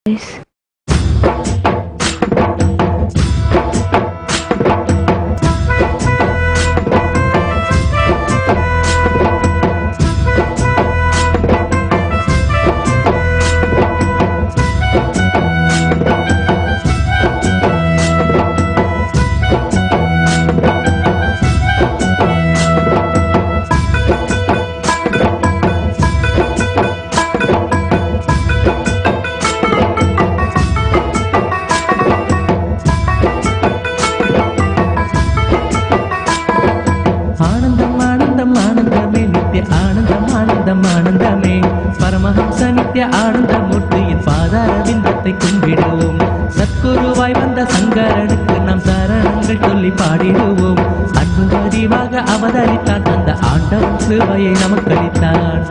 guys. ஆனந்தமே பரமஹம்ச நித்ய ஆனந்த மூர்த்தியின் பாதாரவிந்தத்தை கும்பிடுவோம். சத்குருவாய் வந்த சங்கரனுக்கு நாம் சரணங்கள் சொல்லி பாடிடுவோம். அன்பு வடிவாக அவதரித்தான், அந்த ஆண்டவன் கிருபையை நமக்களித்தான்.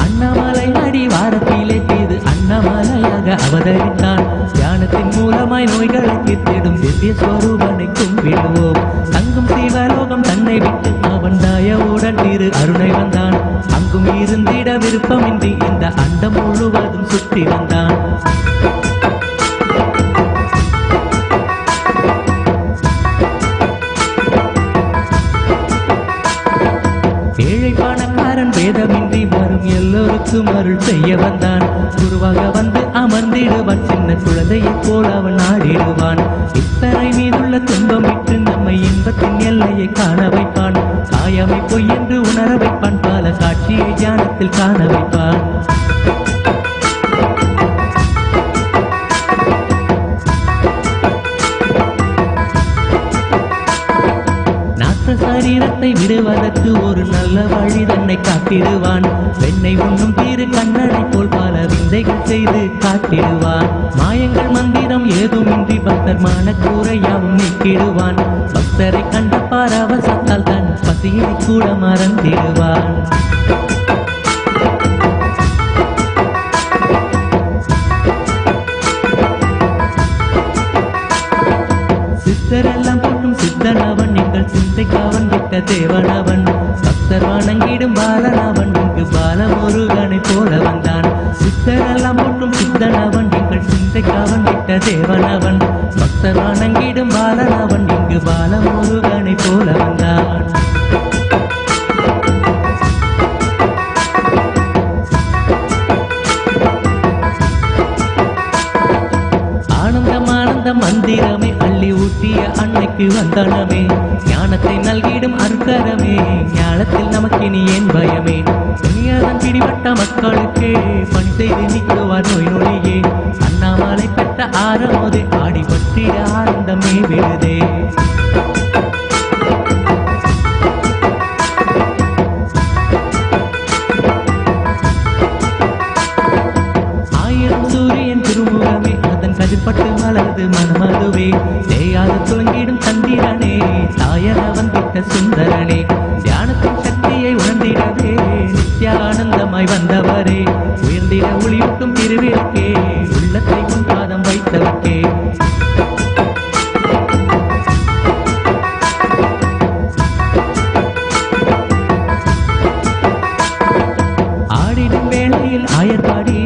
அண்ணாமலை அடிவாரத்திலே செய்து அண்ணாமலையாக அவதரித்தான். தியானத்தின் மூலமாய் நோய்களை தீர்த்திடும் திவ்ய ஸ்வரூபனை கும்பிடுவோம். தங்கும் சிவலோகம் தன்னை விட்டு அவன் தயவுடன் திரு அருணை வந்தான். அங்கும் இருந்திட விருப்பமின்றி இந்த அண்டம் முழுவதும் சுற்றி வந்தான். ஏழை பணக்காரன் பேதமின்றி வரும் எல்லோருக்கும் அருள் செய்ய வந்தான். குருவாக வந்து அமர்ந்திடுவான், சின்ன குழந்தையை போல் அவன் ஆடிடுவான். இத்தனை மீதுள்ள துன்பம் விட்டு நம்மை இன்பத்தின் எல்லையை காண வைப்பான். காயமை பொய் என்று உணர வைப்பான், பல காட்சியை ஞானத்தில் காண வைப்பான். சரீரத்தை விடுவதற்கு ஒரு நல்ல வழி தன்னை காட்டிடுவான். பெண்ணை உண்ணும் தீரு கண்ணனை போல் பல விந்தைகள் செய்து காட்டிடுவான். மாயங்கள் மந்திரம் ஏதுமின்றி பக்தர் மனக்கூரையாவும் நீக்கிடுவான். பக்தரை கண்ட பரவசத்தால் தன் பசியை கூட மறந்திடுவான். சித்தரெல்லாம் போட்டும் சித்தனவன், எங்கள் சிந்தைக்காவன் விட்ட தேவனவன். பக்தர் வணங்கிடும் பாலனவன், இங்கு பாலமுருகனை போல வந்தான். சித்தரெல்லாம் போட்டும் சித்தனவன், எங்கள் சிந்தைக்காவன் விட்ட தேவனவன். பக்தர் வணங்கிடும் பாலனவன், இங்கு பாலமுருகனை போல வந்தான். மந்திரமே அள்ளி ஊட்டிய அன்னைக்கு வந்தனமே, ஞானத்தை நல்கிடும் அருக்கரமே, ஞானத்தில் நமக்கினி ஏன் பயமே. துணியாதன் பிடிபட்ட மக்களுக்கே பணி செய்து நீக்குவார் நோய் நொழியே. அண்ணாமலை பெற்ற ஆரமோதே ஆடி பற்றிட ஆனந்தமே விழுதே. ஆயிரம் சூரியன் திருமுகமே, அதன் கதிர்பட்டு மலர்ந்து மனமதுவே. தேயாத துளங்கிடும் சந்திரனே, தாயனவன் விட்ட சுந்தரனே. தியானத்தின் சக்தியை உணர்ந்திடவே நித்யானந்தமாய் வந்தவரே. உயர்ந்திட ஒளியூட்டும் திருவிளக்கே, உள்ளத்தை உன் பாதம் வைத்தவர்க்கே. ஆடிடும் வேளையில் ஆயர்பாடி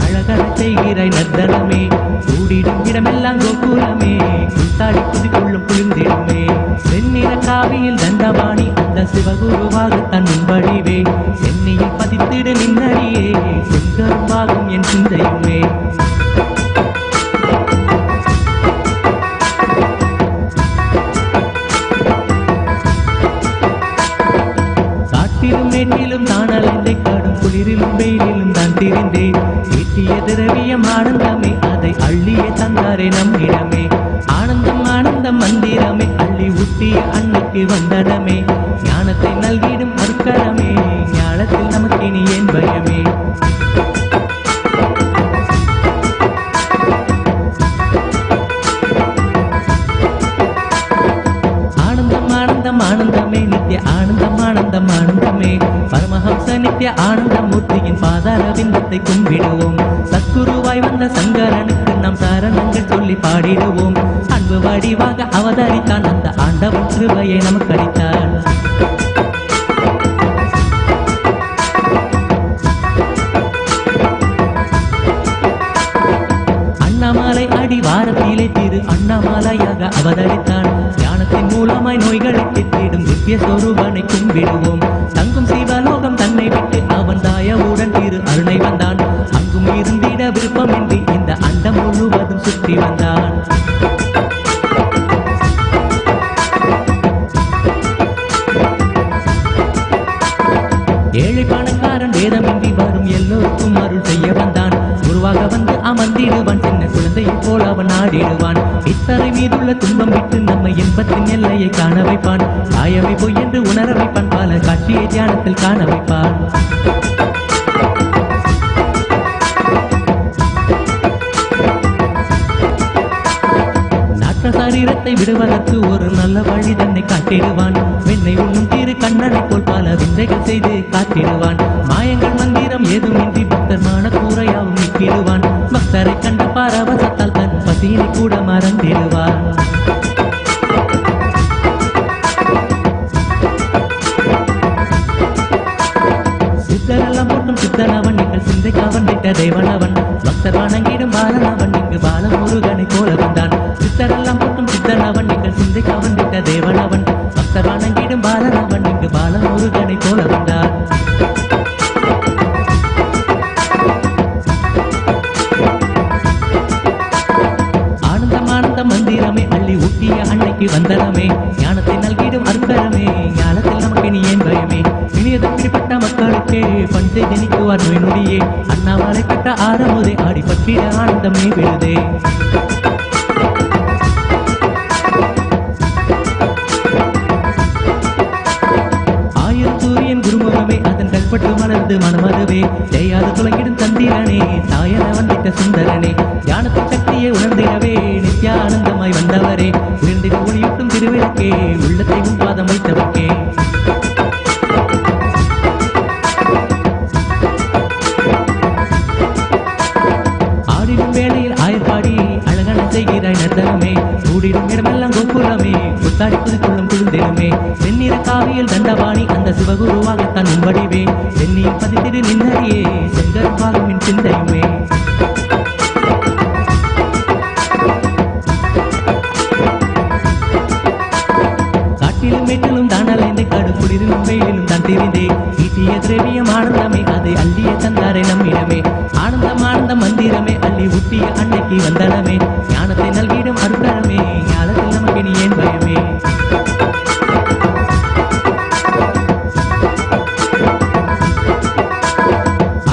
அழகர செய்கிறாய் நர்த்தனமே. கூடிடும் இடமெல்லாம் கோகுலமே, குத்தாடி குதிக்குள்ளும் குளிர்ந்திடுமே. செந்நிற காவியில் தண்டபாணி அந்த சிவகுருவாக தன் வடிவே. சென்னியில் பதித்திடு நின்னடியே, செங்கரும்பாகும் என் சிந்தையுமே. காட்டிலும் மேட்டிலும் தான் அலைந்தே, காடும் குளிரிலும் வெயிலிலும் தான் திரிந்தேன். ஈட்டிய திரவியம் ஆனந்தமே, அதை அள்ளியே தந்தாரே நம்மிடமே. ஆனந்தம் ஆனந்தம் மந்திரமே, அள்ளி ஊட்டிய அன்னைக்கு வந்தனமே. ஞானத்தை நல்கிடும் அருக்கரமே, ஞானத்தில் நமக்கினி ஏன் பயமே. ஆனந்தம் ஆனந்தமே, நித்ய ஆனந்தம் ஆனந்தம் ஆனந்தமே. பரமஹம்ச நித்ய ஆனந்த மூர்த்தியின் பாதாரவிந்தத்தை கும்பிடுவோம். சத்குருவாய் வந்த சங்கரனுக்கு நாம் சரணங்கள் சொல்லி பாடிடுவோம். அன்பு வடிவாக அவதரித்தான் அந்த ஆண்டவன் கிருபையை நமக்கு அளித்தான். அண்ணாமலை அடிவாரத்திலே திரு அண்ணாமலையாக அவதரித்தான். ஞானத்தின் மூலமாய் நோய்களை தீர்த்திடும் திவ்ய சொரூபனை கும்பிடுவோம். தங்கும் சிவலோகம் தன்னை விட்டு அவன் தாயவுடன் திரு அருணை வந்தான். அங்கும் இருந்திட விருப்பமின்றி இந்த அண்டம் முழுவதும் சுற்றி வந்தான். ஏழை பணக்காரன் வேதமின்றி வரும் எல்லோருக்கும் அருள் செய்ய வந்தான். குருவாக வந்து அமர்ந்திடுவான். சின்ன குழந்தையை போல் அவன் ஆடிடுவான். இத்தரை மீதுள்ள துன்பம் விட்டு நம்மை இன்பத்தின் எல்லையை காண வைப்பான். தாயவை பொய் என்று உணர வைப்பான். பல காட்சியை தியானத்தில் காண வைப்பான். சரீரத்தை விடுவதற்கு ஒரு நல்ல வழி தன்னை காட்டிடுவான். வெண்ணை உண்ணும் திரு கண்ணனை போல் பல விந்தைகள் செய்து காட்டிடுவான். மாயங்கள் மந்திரம் ஏதுமின்றி பக்தர் மான கூரையாவும் நிற்கிடுவான். பக்தரை கண்ட பரவசத்தால் தன் பசியினை கூட மறந்திடுவான். சித்தரெல்லாம் போட்டும் சித்தனவன் எங்கள் சிந்தைக்கு அவன் விட்ட தேவனவன். பக்தர் வணங்கிடும் பாலனவன் இங்கு பாலமுருகனை போல வந்தான். சித்தரெல்லாம் போட்டும் சித்தனவன் எங்கள் சிந்தைக்கு அவன் விட்ட தேவனவன். பக்தர் வணங்கிடும் பாலனவன் இங்கு பாலமுருகனை போல வந்தான். ஆனந்தம் ஆனந்தம் மந்திரமே அள்ளி ஊட்டிய அன்னைக்கு வந்தனமே. ஞானத்தை நல்கிடும் அருந்தரமே ஞானத்தில் நமக்கு நீ ஏன் பயமே. இனியதம் பிடிப்பட்ட மக்களுக்கே பஞ்சை திணிக்குவார் நோய் நொடியே. அண்ணாமலை பெற்ற ஆரமுதே ஆடி பற்றிட ஆனந்தமே விழுதே. ஆயிரம் சூரியன் குருமுகமே அதன் கல்பட்டு மலர்ந்து மனமதுவே. ஜெயாது துளங்கிடும் தந்திரனே தாயன வந்திட்ட சுந்தரனே. ஞானத்தின் சக்தியை உணர்ந்திடவே நித்யா ஆனந்தமாய் வந்தவரே. உயர்ந்திட ஒளியூட்டும் திருவிளக்கே உள்ளத்தை பாதம் வைத்தவர்க்கே. வேளையில் ஆயர்பாடி அழகான செய்கிறாய் நர்த்தனமே. கூடிடும் இடமெல்லாம் கோகுலமே புத்தாடி புதுக்குள்ளம் குளிர்ந்திடுமே. செந்நிற காவியில் தண்டபாணி அந்த சிவகுருவாகத்தான் உம்படிவே. சென்னியில் பதித்திடு நின்னறியே செங்கருவாகும் என் சிந்தையுமே. காட்டிலும் மேட்டிலும் தான் அலைந்து கடுப்புடிலும் வெயிலும் தான் தெரிந்தே. ஈட்டிய திரவியம் ஆனந்தமே அதை அள்ளிய தந்தாரை நம்மிடமே. ஆனந்தம் ஆனந்தம் மந்திரமே அள்ளி ஊட்டிய அன்னைக்கு வந்தனமே. ஞானத்தை நல்கிடும் அருந்தரமே ஞானத்தில் நமக்கு நீ ஏன் பயமே.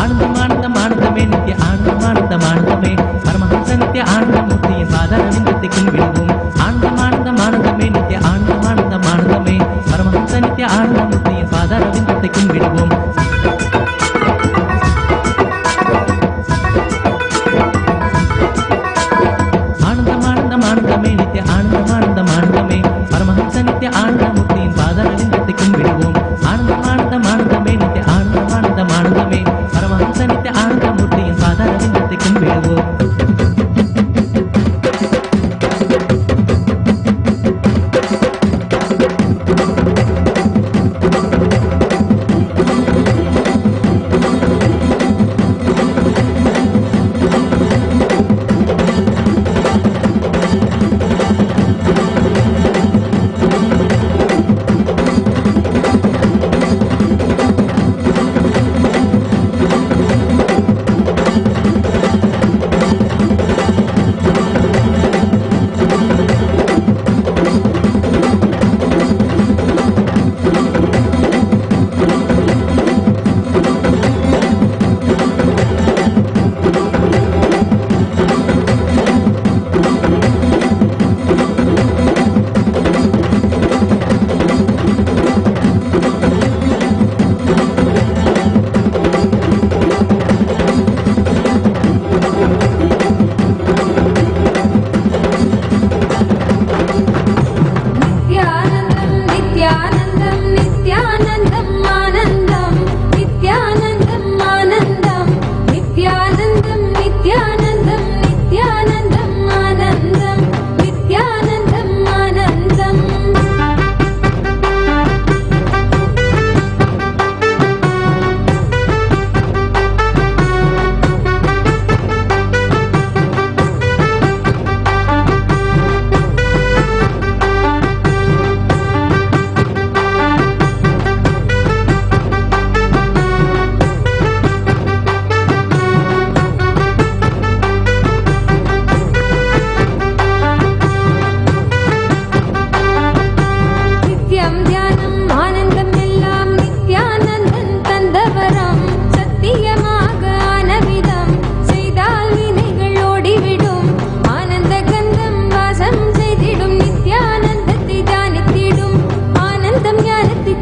ஆனந்தம் ஆனந்தம் ஆனந்தமே நித்திய ஆனந்தம் ஆனந்தம் ஆனந்தமே. பரமஹம்ச நித்திய ஆனந்தம் முக்தியின் பாதாரவிந்தத்தை கும்பிடுவோம். ஆனந்தம் ஆனந்தம் ஆனந்தமே நித்திய ஆனந்தம் ஆனந்தம் ஆனந்தமே. பரமஹம்ச நித்திய ஆனந்தம் முக்தியின் பாதாரவிந்தத்தை கும்பிடுவோம். ஆனந்தம் ஆனந்தம் ஆனந்தமே நித்திய ஆனந்தம் ஆனந்தம் ஆனந்தமே.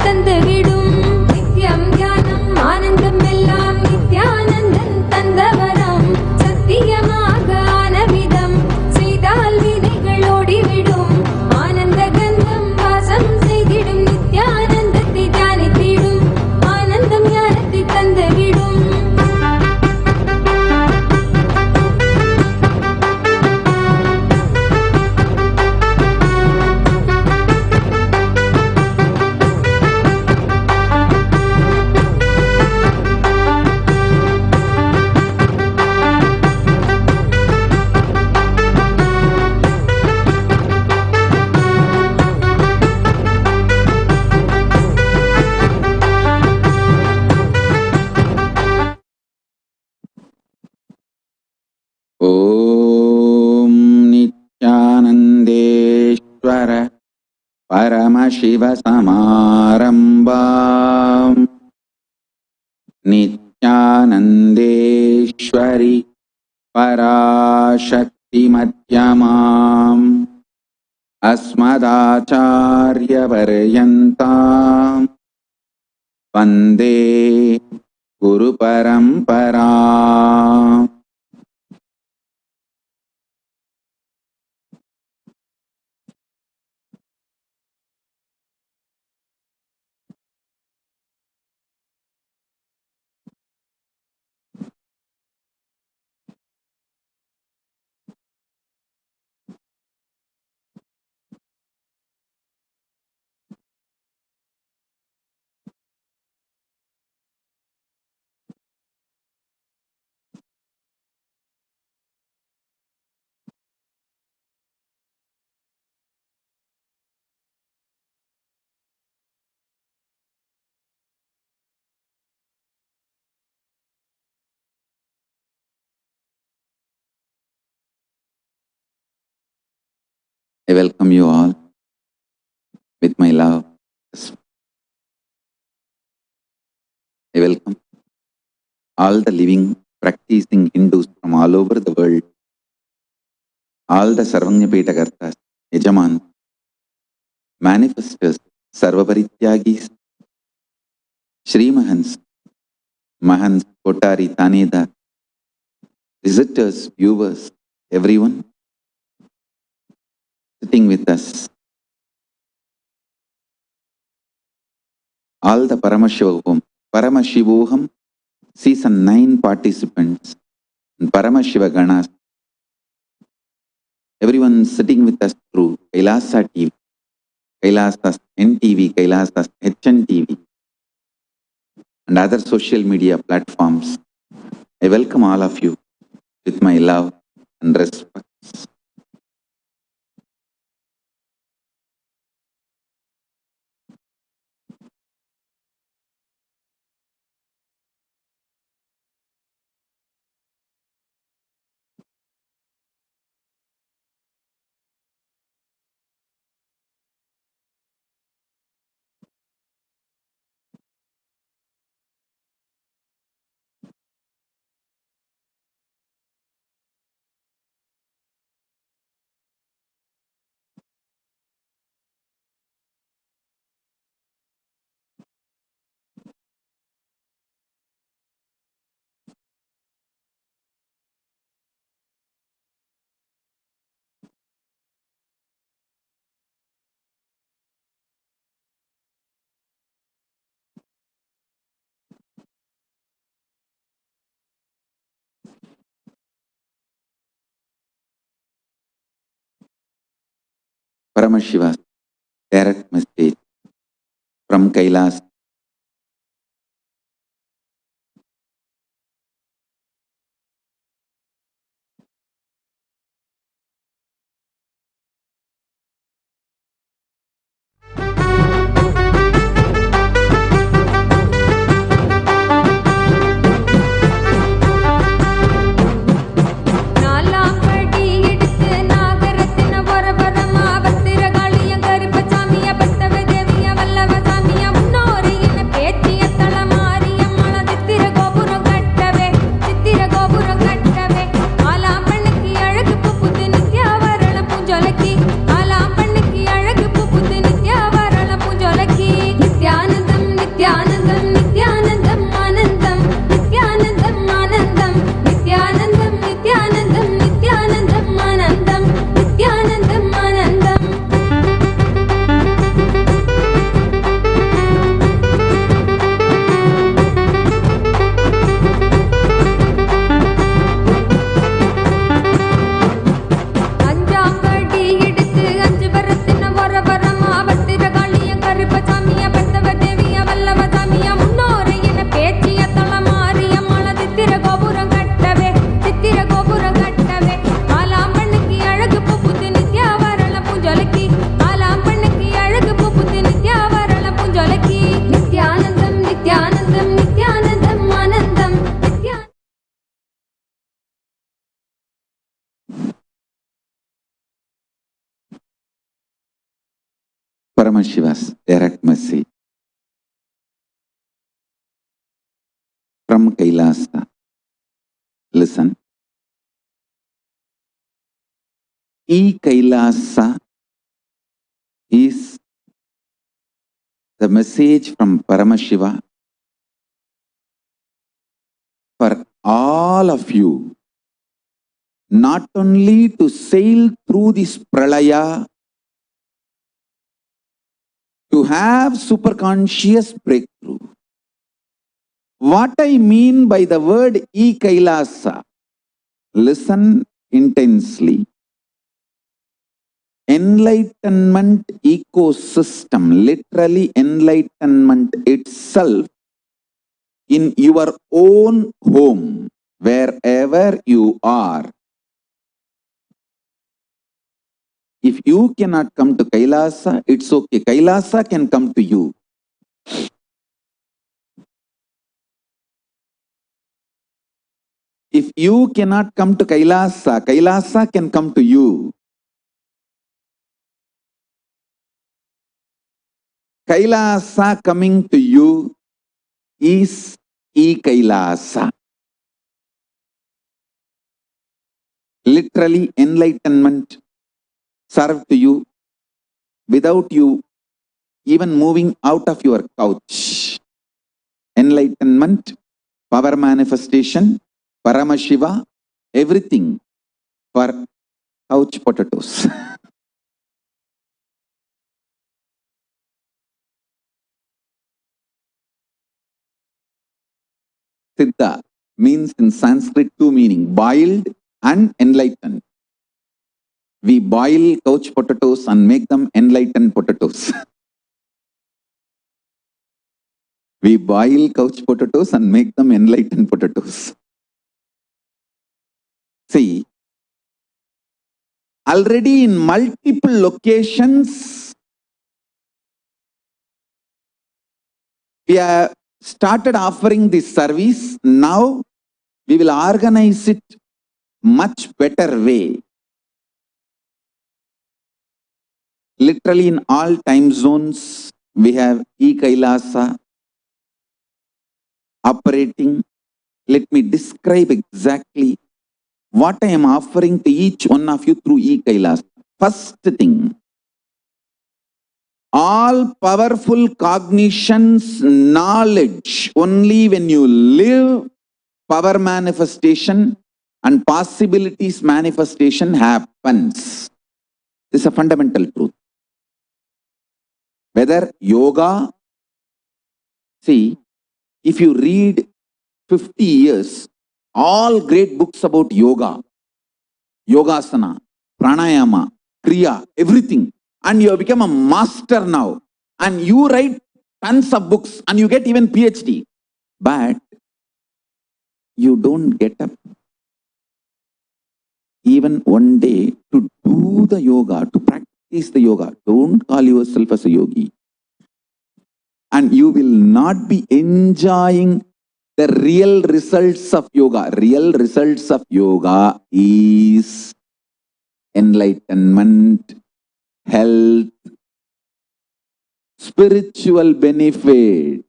தந்துவிடும். நித்யம் தியானம் ஆனந்தம் எல்லாம் நித்யானந்தன் தந்தவரம். சத்தியமாக ஆனவிதம் செய்தால் வினைகள் ஓடிவிடும். ஆனந்த கந்தம் வாசம் செய்திடும். நித்யானந்தத்தை தியானித்திடும். ஆனந்தம் ஞானத்தை தந்துவிடும். ॐ नित्यानन्देश्वर परमशिवसमारम्भाम् नित्यानन्देश्वरि पराशक्तिमध्यमाम् अस्मदाचार्यपर्यन्ताम् वन्दे गुरुपरम्पराम्. I welcome you all with my love. I welcome all the living, practicing Hindus from all over the world, all the Sarvanyapeta Kartas, Yajaman, manifestors, Sarvaparityagis, Shri Mahans, Mahans, Kotari, Tanedar, visitors, viewers, everyone sitting with us. All the Paramashivoham season 9 participants and Paramashiva Ganas, everyone sitting with us through Kailasa TV, Kailasas NTV, Kailasas HNTV and other social media platforms. I welcome all of you with my love and respect. Paramashiva's direct message from Kailas. நாலாம் படி எடுத்து நாகரத்தின வரபரமா பத்திரகாளிய கருப்பசாமிய பட்டவ தேவிய வல்லவ சாமிய முன்னோர் Paramashiva's direct message from Kailasa. Listen. E-Kailasa is the message from Paramashiva for all of you, not only to sail through this pralaya, to have superconscious breakthrough. What I mean by the word E-Kailasa, listen intensely. Enlightenment ecosystem, literally enlightenment itself in your own home, wherever you are. If you cannot come to Kailasa, it's okay. Kailasa can come to you. If you cannot come to Kailasa, Kailasa can come to you. Kailasa coming to you is E-Kailasa. Literally enlightenment served to you without you even moving out of your couch. Enlightenment, power manifestation, Paramashiva, everything for couch potatoes. Siddha means in Sanskrit two meanings, boiled and enlightened. We boil couch potatoes and make them enlightened potatoes. We boil couch potatoes and make them enlightened potatoes. See, already in multiple locations, we have started offering this service. Now, we will organize it much better way. Literally in all time zones, we have E-Kailasa operating. Let me describe exactly what I am offering to each one of you through E-Kailasa. First thing, all powerful cognitions, knowledge, only when you live, power manifestation and possibilities manifestation happens. This is a fundamental truth. Whether yoga, see, if you read 50 years, all great books about yoga, yogasana, pranayama, kriya, everything, and you have become a master now, and you write tons of books and you get even PhD, but you don't get up even one day to do the yoga, to practice the yoga. Don't call yourself as a yogi. And you will not be enjoying the real results of yoga. Real results of yoga is enlightenment, health, spiritual benefit.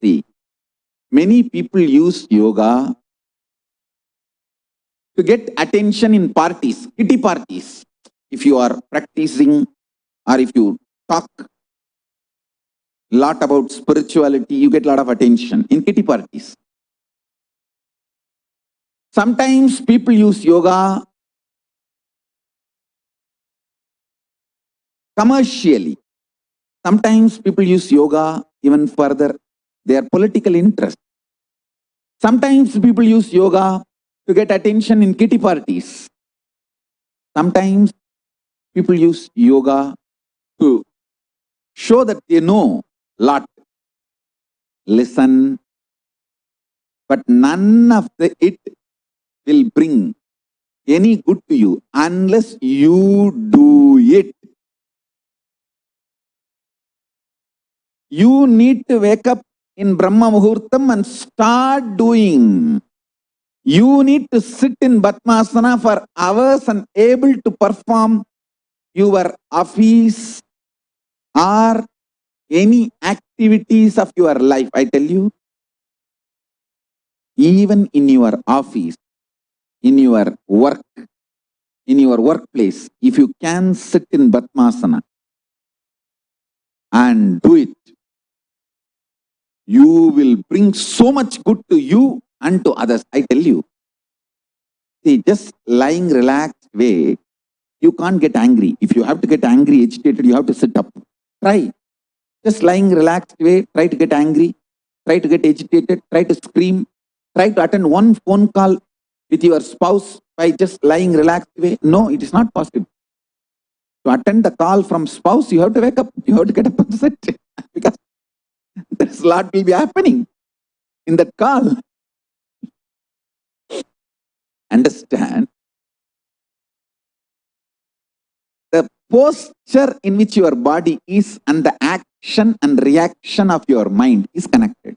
See, many people use yoga to get attention in parties, kitty parties. If you are practicing or if you talk a lot about spirituality, you get a lot of attention in kitty parties. Sometimes people use yoga commercially. Sometimes people use yoga even further their political interest. Sometimes people use yoga to get attention in kitty parties. Sometimes people use yoga to show that they know a lot. Listen, but none of it will bring any good to you unless you do it. You need to wake up in Brahma Muhurtam and start doing. You need to sit in Padmasana for hours and able to perform your office or any activities of your life, I tell you, even in your office, in your work, in your workplace, if you can sit in Padmasana and do it, you will bring so much good to you and to others. I tell you. See, just lying relaxed way, you can't get angry. If you have to get angry, agitated, you have to sit up. Try. Just lying relaxed way, try to get angry, try to get agitated, try to scream, try to attend one phone call with your spouse by just lying relaxed way. No, it is not possible. To attend the call from spouse, you have to wake up, you have to get up and sit because there's a lot will be happening in that call. Understand? The posture in which your body is and the action and reaction of your mind is connected.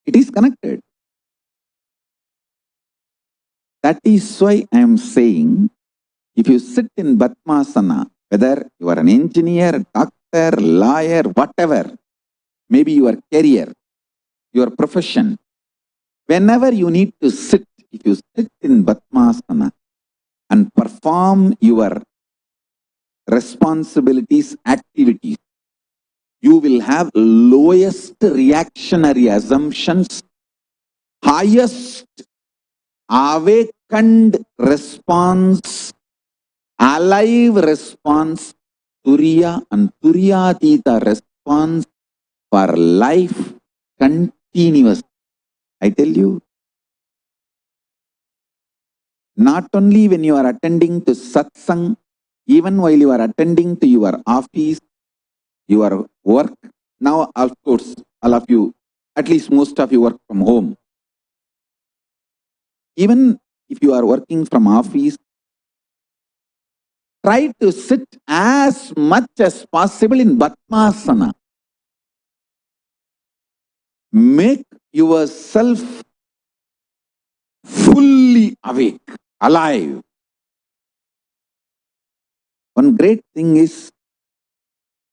It is connected. That is why I am saying, if you sit in Padmasana, whether you are an engineer, doctor, lawyer, whatever, maybe your career, your profession, whenever you need to sit, if you sit in Padmasana and perform your responsibilities, activities, you will have lowest reactionary assumptions, highest awakened response, alive response, Turiya and Turiyatita response for life continuous. I tell you, not only when you are attending to satsang, even while you are attending to your office, your work. Now, of course, all of you, at least most of you work from home. Even if you are working from office, try to sit as much as possible in Padmasana. Make yourself fully awake, alive. One great thing is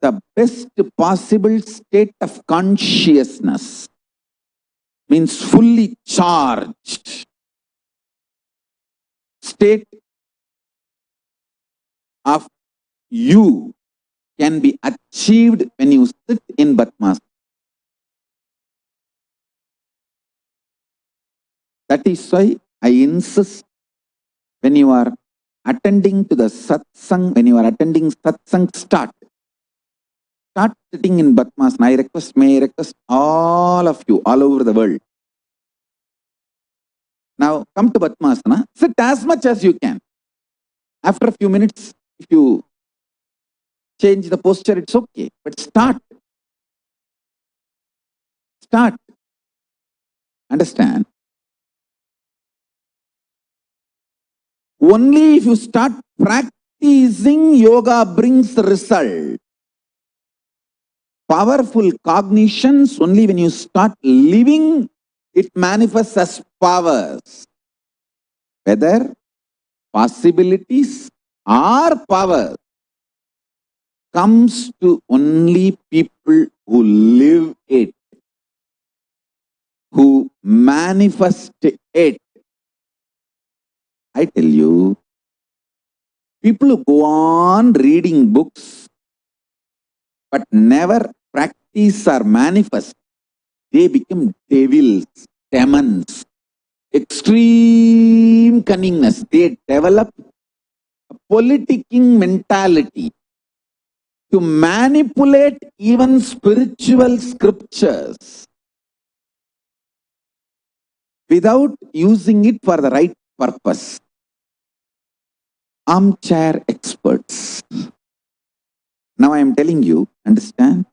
the best possible state of consciousness means fully charged state of you can be achieved when you sit in Padmasana. That is why I insist, when you are attending to the satsang, when you are attending satsang, start sitting in Padmasana. May I request all of you, all over the world. Now come to Padmasana, sit as much as you can. After a few minutes, if you change the posture, it's okay. But start. Start. Understand? Only if you start practicing, yoga brings result. Powerful cognitions, only when you start living, it manifests as powers. Whether possibilities or power comes to only people who live it, who manifest it. I tell you, people who go on reading books but never practice or manifest, they become devils, demons, extreme cunningness. They develop a politicking mentality to manipulate even spiritual scriptures without using it for the right purpose. Armchair experts. Now I am telling you, understand?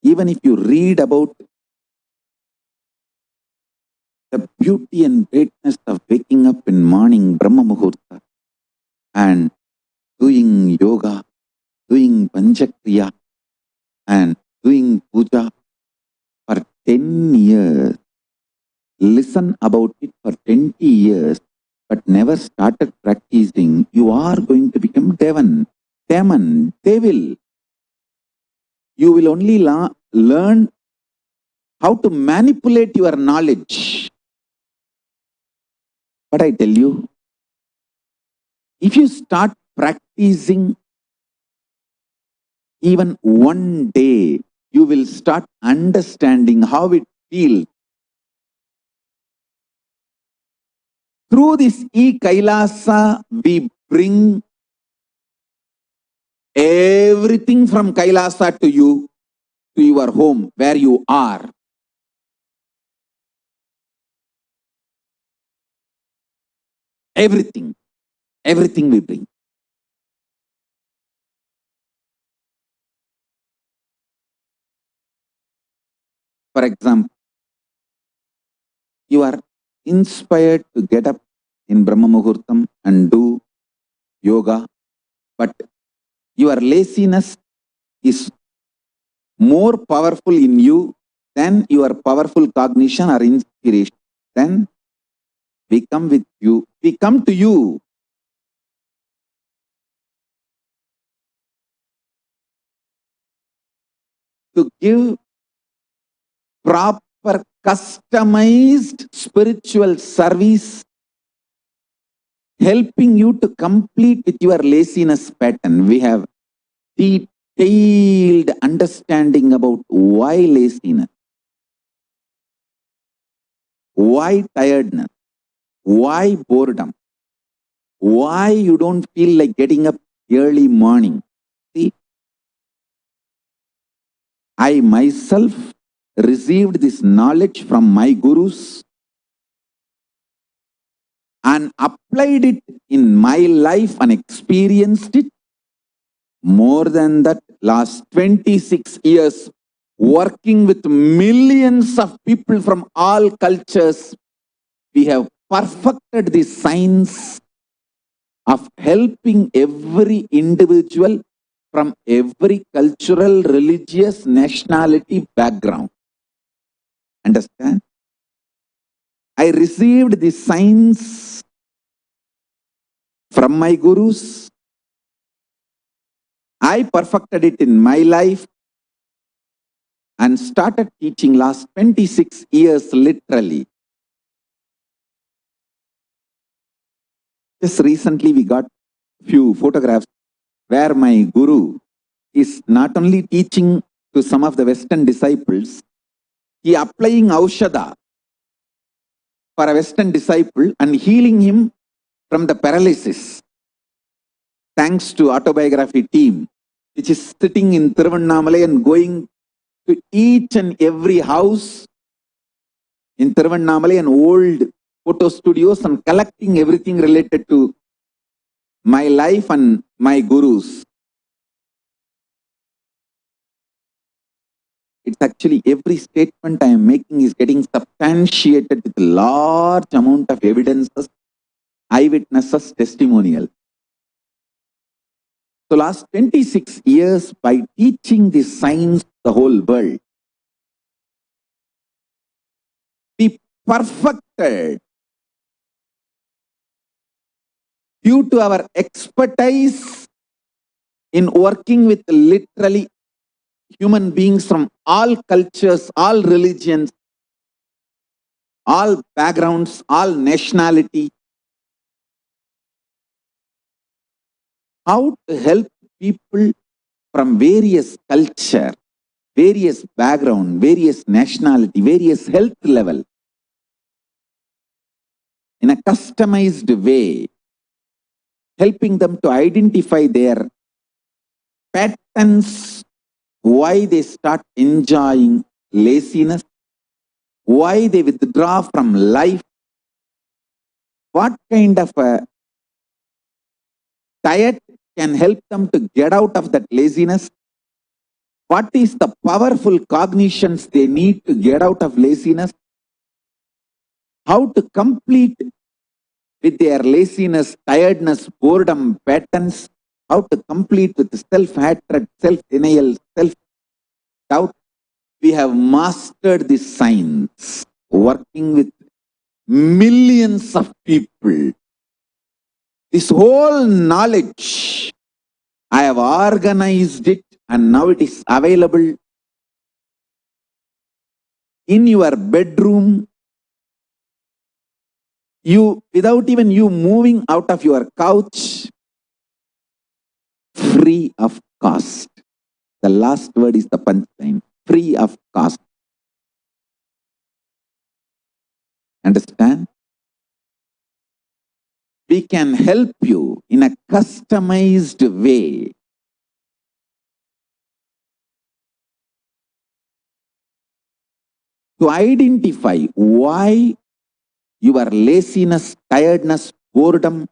Even if you read about the beauty and greatness of waking up in morning, Brahma Muhurta, and doing yoga, doing Panchakriya, and doing puja for 10 years, listen about it for 20 years, but never started practicing, you are going to become demon, devil. You will only learn how to manipulate your knowledge. But I tell you, if you start practicing even one day, you will start understanding how it feels. Through this e-Kailasa, we bring everything from Kailasa to you, to your home, where you are. Everything we bring. For example, you are inspired to get up in Brahma Muhurtam and do yoga, but your laziness is more powerful in you than your powerful cognition or inspiration. Then we come with you, we come to you. To give proper customized spiritual service, helping you to complete with your laziness pattern. We have detailed understanding about why laziness, why tiredness, why boredom, why you don't feel like getting up early morning. See, I myself received this knowledge from my gurus and applied it in my life and experienced it. More than that, last 26 years, working with millions of people from all cultures, we have perfected the science of helping every individual from every cultural, religious, nationality background. Understand? I received the science from my gurus. I perfected it in my life and started teaching last 26 years literally. Just recently we got few photographs where my guru is not only teaching to some of the Western disciples, he applying Aushadha for a Western disciple and healing him from the paralysis. Thanks to autobiography team, which is sitting in Tiruvannamalai and going to each and every house in Tiruvannamalai and old photo studios and collecting everything related to my life and my gurus. It's actually every statement I am making is getting substantiated with a large amount of evidences, eyewitnesses, testimonial. So last 26 years, by teaching this science to the whole world, we perfected, due to our expertise in working with literally human beings from all cultures, all religions, all backgrounds, all nationality, how to help people from various culture, various background, various nationality, various health level, in a customized way, helping them to identify their patterns, why they start enjoying laziness, why they withdraw from life, what kind of a diet can help them to get out of that laziness, what is the powerful cognitions they need to get out of laziness, how to complete with their laziness, tiredness, boredom patterns, how to complete with self-hatred, self-denial, self-doubt. We have mastered this science, working with millions of people This whole knowledge, I have organized it and now it is available in your bedroom. You, without even you moving out of your couch, free of cost. The last word is the punchline, free of cost. Understand? We can help you in a customized way to identify why your laziness, tiredness, boredom,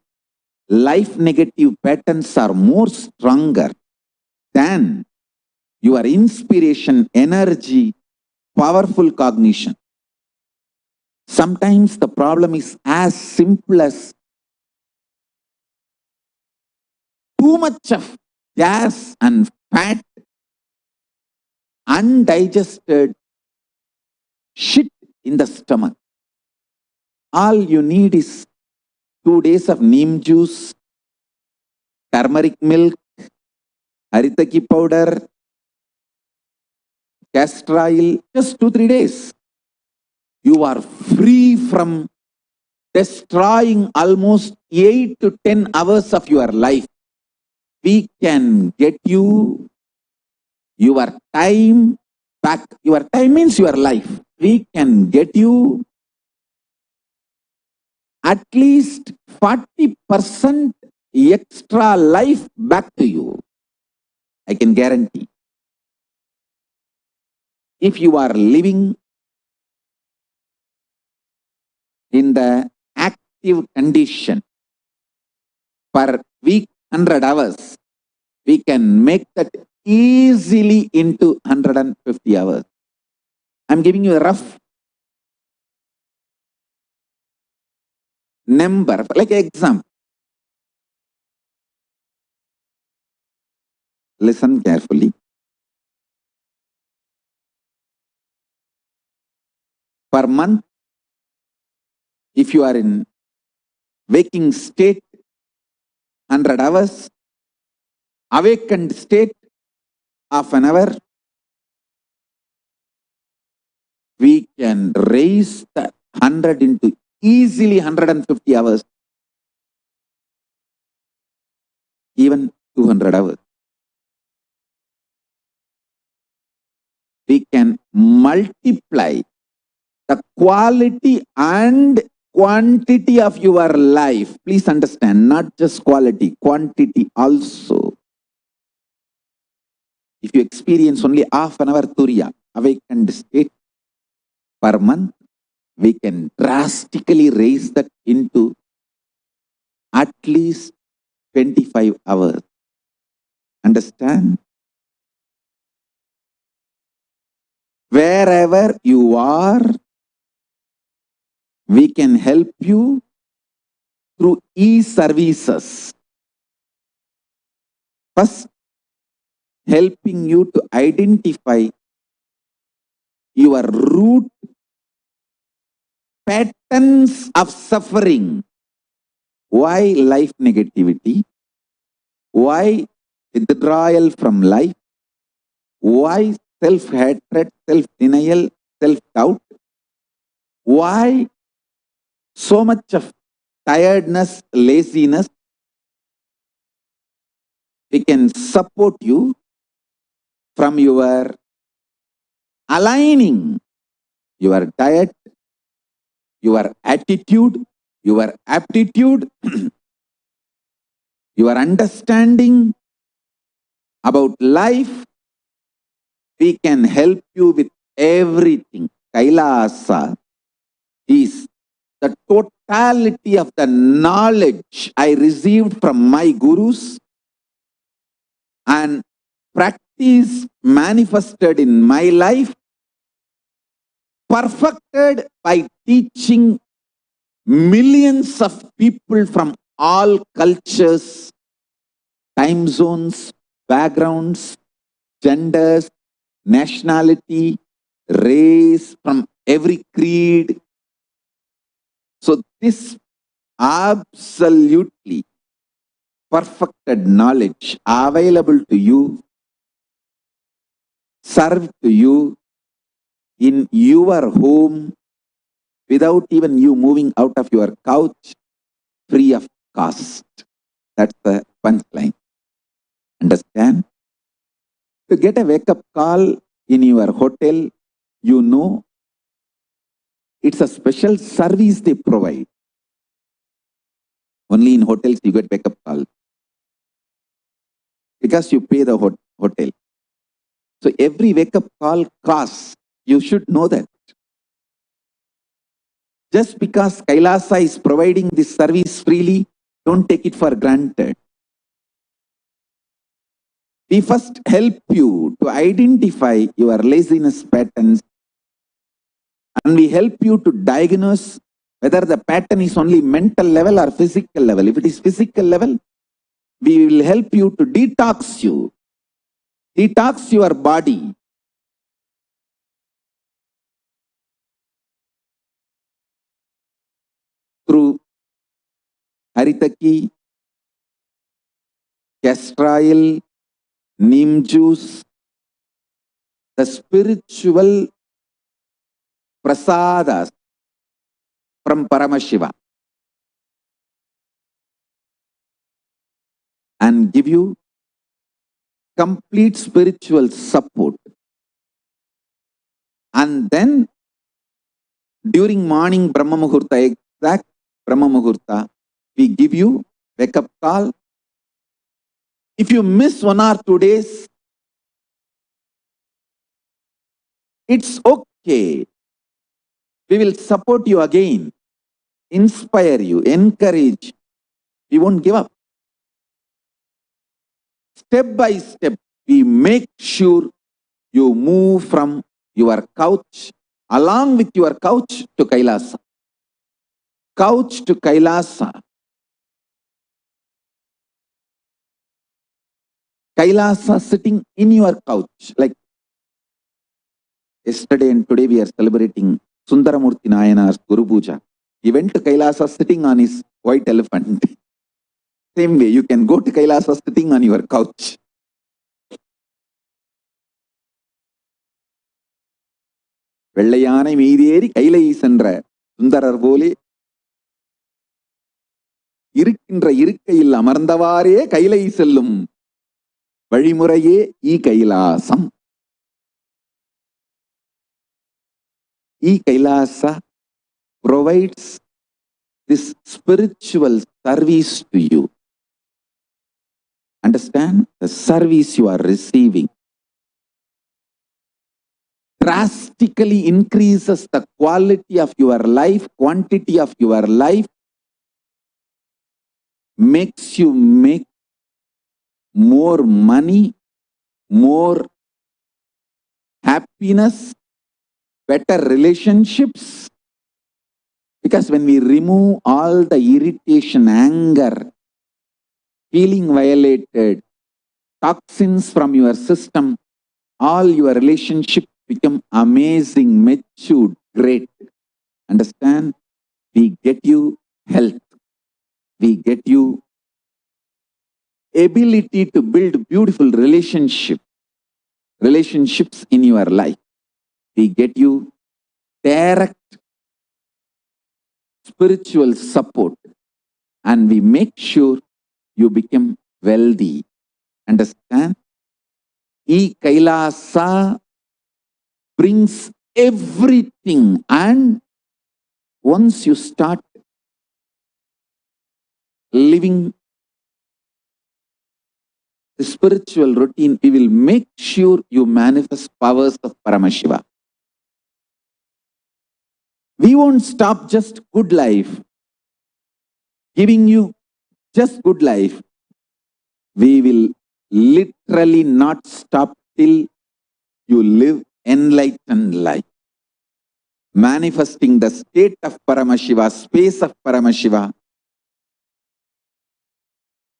life negative patterns are more stronger than your inspiration, energy, powerful cognition. Sometimes the problem is as simple as too much of gas and fat, undigested shit in the stomach. All you need is 2 days of neem juice, turmeric milk, haritaki powder, castor oil, just 2-3 days. You are free from destroying almost 8 to 10 hours of your life. We can get you your time back. Your time means your life. We can get you at least 40% extra life back to you. I can guarantee. If you are living in the active condition per week 100 hours, we can make that easily into 150 hours. I'm giving you a rough number, like an example. Listen carefully. Per month, if you are in waking state, 100 hours, awakened state, half an hour, we can raise the 100 into easily 150 hours, even 200 hours. We can multiply the quality and quantity of your life. Please understand, not just quality, quantity also. If you experience only half an hour Turiya, awakened state per month, we can drastically raise that into at least 25 hours. Understand? Wherever you are, we can help you through e-services. First, helping you to identify your root patterns of suffering. Why life negativity? Why withdrawal from life? Why self-hatred, self-denial, self-doubt? Why so much of tiredness, laziness? We can support you from your aligning your diet, your attitude, your aptitude, your understanding about life. We can help you with everything. Kailasa is the totality of the knowledge I received from my gurus and practice manifested in my life, perfected by teaching millions of people from all cultures, time zones, backgrounds, genders, nationality, race, from every creed. So this absolutely perfected knowledge available to you, served to you in your home without even you moving out of your couch, free of cost. That's the punchline. Understand? To get a wake-up call in your hotel, you know it's a special service they provide. Only in hotels you get wake-up call because you pay the hotel. So every wake-up call costs. You should know that. Just because Kailasa is providing this service freely, don't take it for granted. We first help you to identify your laziness patterns, and we help you to diagnose whether the pattern is only mental level or physical level. If it is physical level, we will help you to detox you, detox your body. Through haritaki, castor oil, neem juice, the spiritual prasadas from Paramashiva, and give you complete spiritual support. And then during morning Brahma Muhurta, exact Brahma Muhurta, we give you wake-up call. If you miss 1 or 2 days, it's okay. We will support you again, inspire you, encourage. We won't give up. Step by step, we make sure you move from your couch, along with your couch, to Kailasa. Couch to Kailasa. Kailasa sitting in your couch. Like yesterday and today we are celebrating Sundaramurti Nayanar's Guru Puja. He went to Kailasa sitting on his white elephant. Same way, you can go to Kailasa sitting on your couch. வெள்ளையானை மீதேறி கைலை சென்ற சுந்தரர் போலே இருக்கின்ற இருக்கையில் அமர்ந்தவாறே கைலை செல்லும் வழிமுறையே Kailasam. Kailasa provides this spiritual service to you. Understand? The service you are receiving drastically increases the quality of your life, quantity of your life, makes you make more money, more happiness, better relationships. Because when we remove all the irritation, anger, feeling violated, toxins from your system, all your relationships become amazing, matured, great. Understand? We get you health. We get you ability to build beautiful relationships in your life. We get you direct spiritual support, and we make sure you become wealthy. Understand? Kailasa brings everything, and once you start living the spiritual routine, we will make sure you manifest powers of Paramashiva. We won't stop just good life, giving you just good life. We will literally not stop till you live enlightened life, manifesting the state of Paramashiva, space of Paramashiva,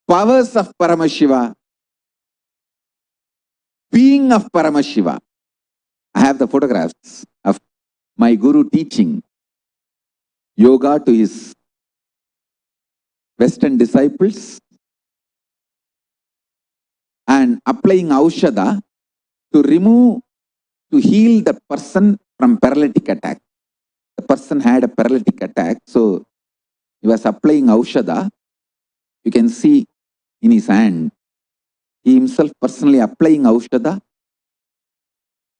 powers of Paramashiva, being of Paramashiva. I have the photographs of my Guru teaching yoga to his Western disciples. and applying aushadha to heal the person from paralytic attack. The person had a paralytic attack, so he was applying aushadha. You can see in his hand, he himself personally applying aushadha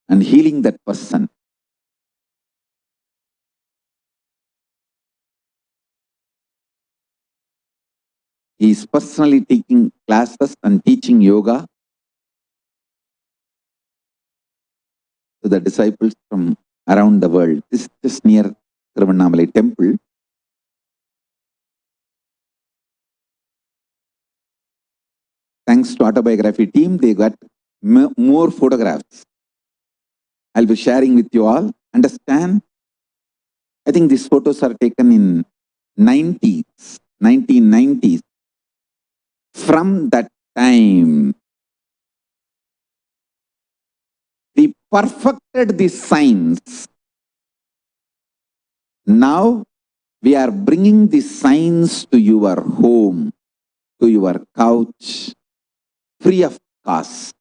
and healing that person. He is personally taking classes and teaching yoga to the disciples from around the world. This is just near Tiruvannamalai temple. Thanks to autobiography team, they got more photographs. I'll be sharing with you all. Understand? I think these photos are taken in 1990s. From that time, we perfected the science. Now, we are bringing the science to your home, to your couch, free of cost.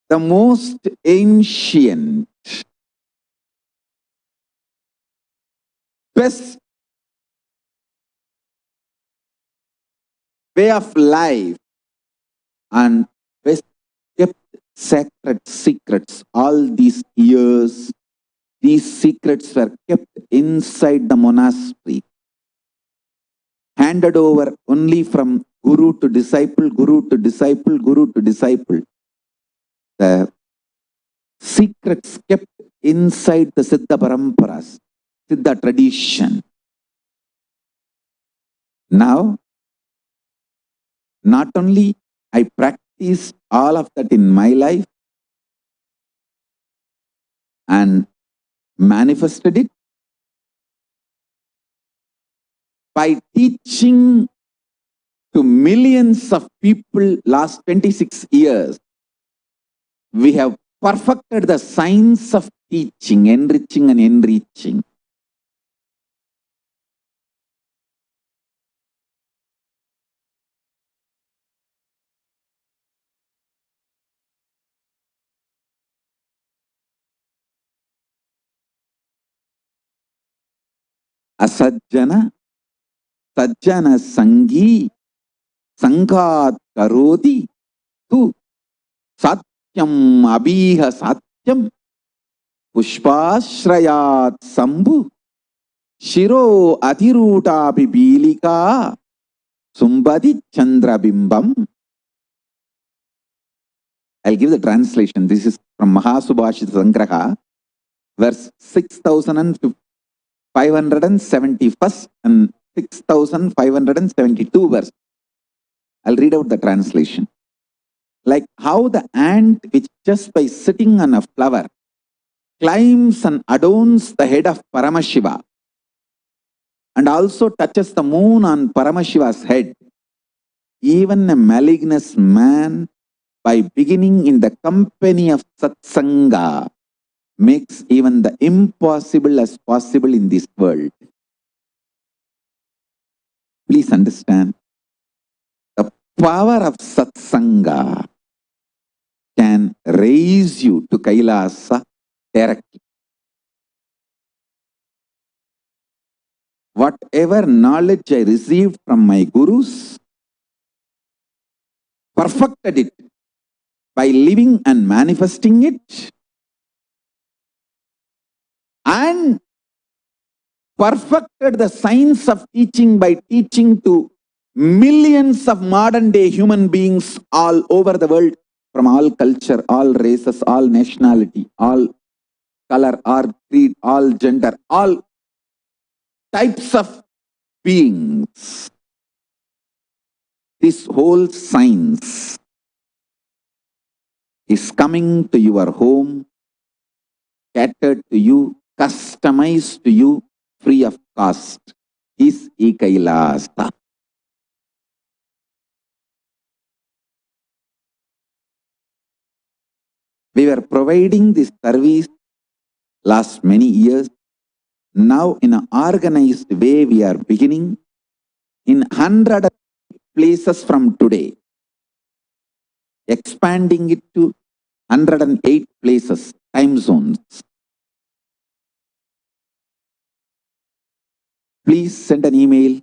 The most ancient, best way of life and best kept sacred secrets. All these years, these secrets were kept inside the monastery, handed over only from guru to disciple, guru to disciple, guru to disciple. The secrets kept inside the Siddha Paramparas, Siddha tradition. Now, not only I practice all of that in my life and manifested it by teaching to millions of people last 26 years. We have perfected the science of teaching, enriching and enriching. Asajjana, sajjana sangi, sangat karoti, tu satyam abhiha satyam, pushpashrayat sambhu, shiro atiruta bibilika, sumbadi chandrabimbam. I'll give the translation. This is from Mahasubhashita Sangraha, verse 6571 and 6572 verse. I'll read out the translation. Like how the ant, which just by sitting on a flower, climbs and adorns the head of Paramashiva, and also touches the moon on Paramashiva's head, even a malignous man, by beginning in the company of Satsanga, makes even the impossible as possible in this world. Please understand, the power of Satsanga can raise you to Kailasa directly. Whatever knowledge I received from my gurus, perfected it by living and manifesting it, and perfected the science of teaching by teaching to millions of modern day human beings all over the world, from all culture, all races, all nationality, all color, all creed, all gender, all types of beings. This whole science is coming to your home, catered to you, customized to you, free of cost. Is Kailasa. We were providing this service last many years. Now in an organized way we are beginning in 100 places from today. expanding it to 108 places, time zones. Please send an email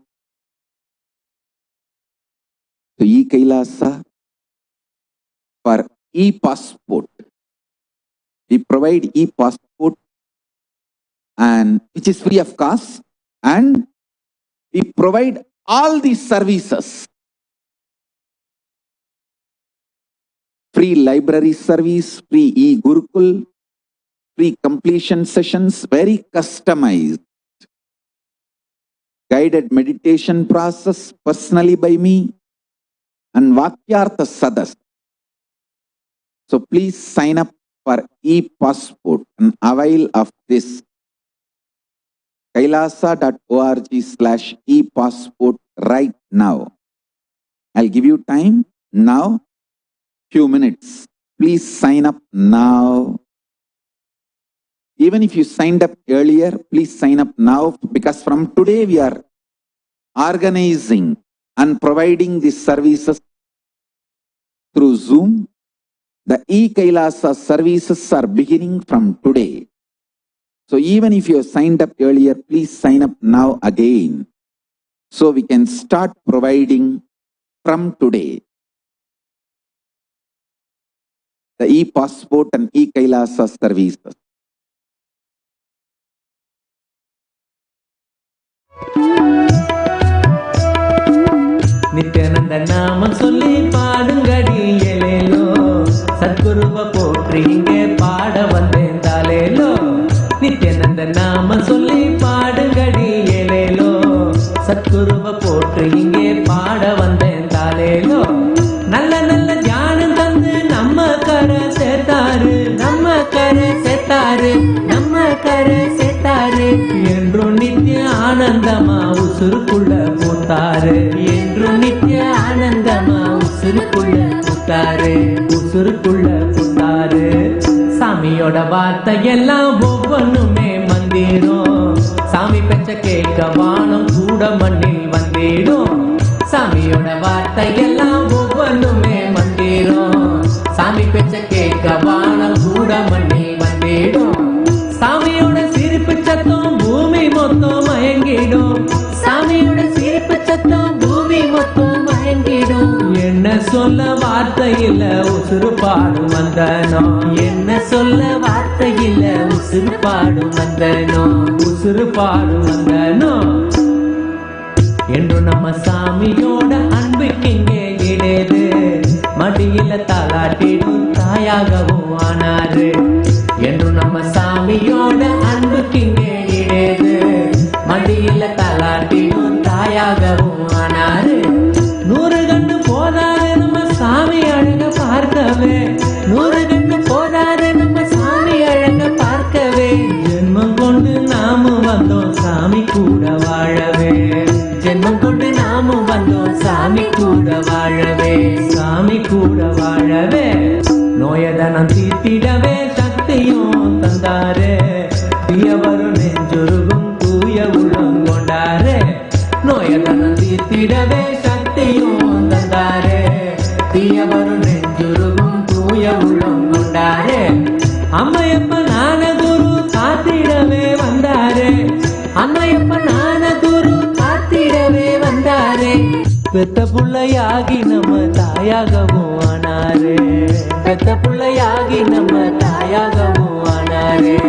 to eKailasa for e-passport. We provide e-passport, and which is free of cost, and we provide all these services. Free library service, free e-Gurukul, free completion sessions, very customized. Guided meditation process personally by me, and Vakyartha Sadas. So please sign up for e-passport and avail of this. kailasa.org/e-passport right now. I'll give you time now, few minutes. Please sign up now. Even if you signed up earlier, please sign up now, because from today we are organizing and providing these services through Zoom. The eKailasa services are beginning from today. So even if you have signed up earlier, please sign up now again, so we can start providing from today the e-passport and eKailasa services. Nityananda நாமம் சொல்லி பாடுங்கடி ஏலேலோ, சத்குருவ போற்றி இங்கே பாட வந்தேன் தாலேலோ. நித்யானந்த நாமம் சொல்லி பாடுங்கடி ஏலேலோ, சத்குருவ போற்றி இங்கே பாட வந்தேன் தாலேலோ. நல்ல நல்ல ஞானம் தந்து நம்ம கரை சேர்த்தாரு, நம்ம கரை சேர்த்தாரு, நம்ம கரை சேர்த்தாரு. என்றும் நித்திய ஆனந்தமா உசுருக்குள்ள பூத்தாரு, என்றும் நித்திய ஆனந்தமா உசுருக்குள்ள பூத்தாரு, உசுருக்குள்ள பூத்தாரு. சாமியோட வார்த்தை எல்லாம் ஒவ்வொன்றுமே மந்திரம், சாமி பெற்ற கேட்க வானம் கூட மண்ணில் வந்திடும். சாமியோட வார்த்தை எல்லாம் ஒவ்வொன்றுமே மந்திரம், சாமி பெற்ற கேட்க வானம் கூட மண்ணில் வந்திடும். சாமியோட சிரிப்பு சத்தம் பூமி மொத்தம் மயங்கிடும், சாமியோட சிரிப்பு சத்தம் பூமி மொத்தம் மயங்கிடும். என்ன சொல்ல வார்த்தையில உசுறு பாடும் வந்தனோ, என்ன சொல்ல வார்த்தையில உசுறு பாடும் வந்தனோ, உசுறு பாடும் வந்தனோ. என்று நம்ம சாமியோட அன்புக்கு இங்கே இடையது, மடியில தாளாட்டிடும் தாயாகவும் ஆனாரு. என்று நம்ம சாமியோட அன்புக்கு இங்கே இடையது, மடியில தாளாட்டிடும் தாயாகவும் ஆனாரு. 100 கண்ணு போதாது நம்ம சாமி அழக பார்க்கவே, 100 கண்ணு போதாது நம்ம சாமி அழக பார்க்கவே. ஜென்மம் கொண்டு நாம வந்தோம் சாமி கூட வாழவே, ஜென்மம் கொண்டு நாம வந்தோம் சாமி கூட வாழவே, சாமி கூட வாழவே. நோயதனம் தீர்த்திடவே சக்தியும் தந்தாரே, தீயவரும் நெஞ்சொருகும் தூய உள்ளம் கொண்டாரே. நோயதனம் தீர்த்திடவே சக்தியும் தந்தாரே, தீயவரும் நெஞ்சொருகும் தூய உள்ளம் கொண்டாரே. அம்மையப்ப ஞான குரு காத்திடவே வந்தாரே, அம்மையப்ப ஞான குரு காத்திடவே வந்தாரே. பெத்த புள்ளையாகி நம்ம தாயாகவும் ஆனாரே, பெத்த புள்ளையாகி நம்ம தாயாகவும் ஆனாரே.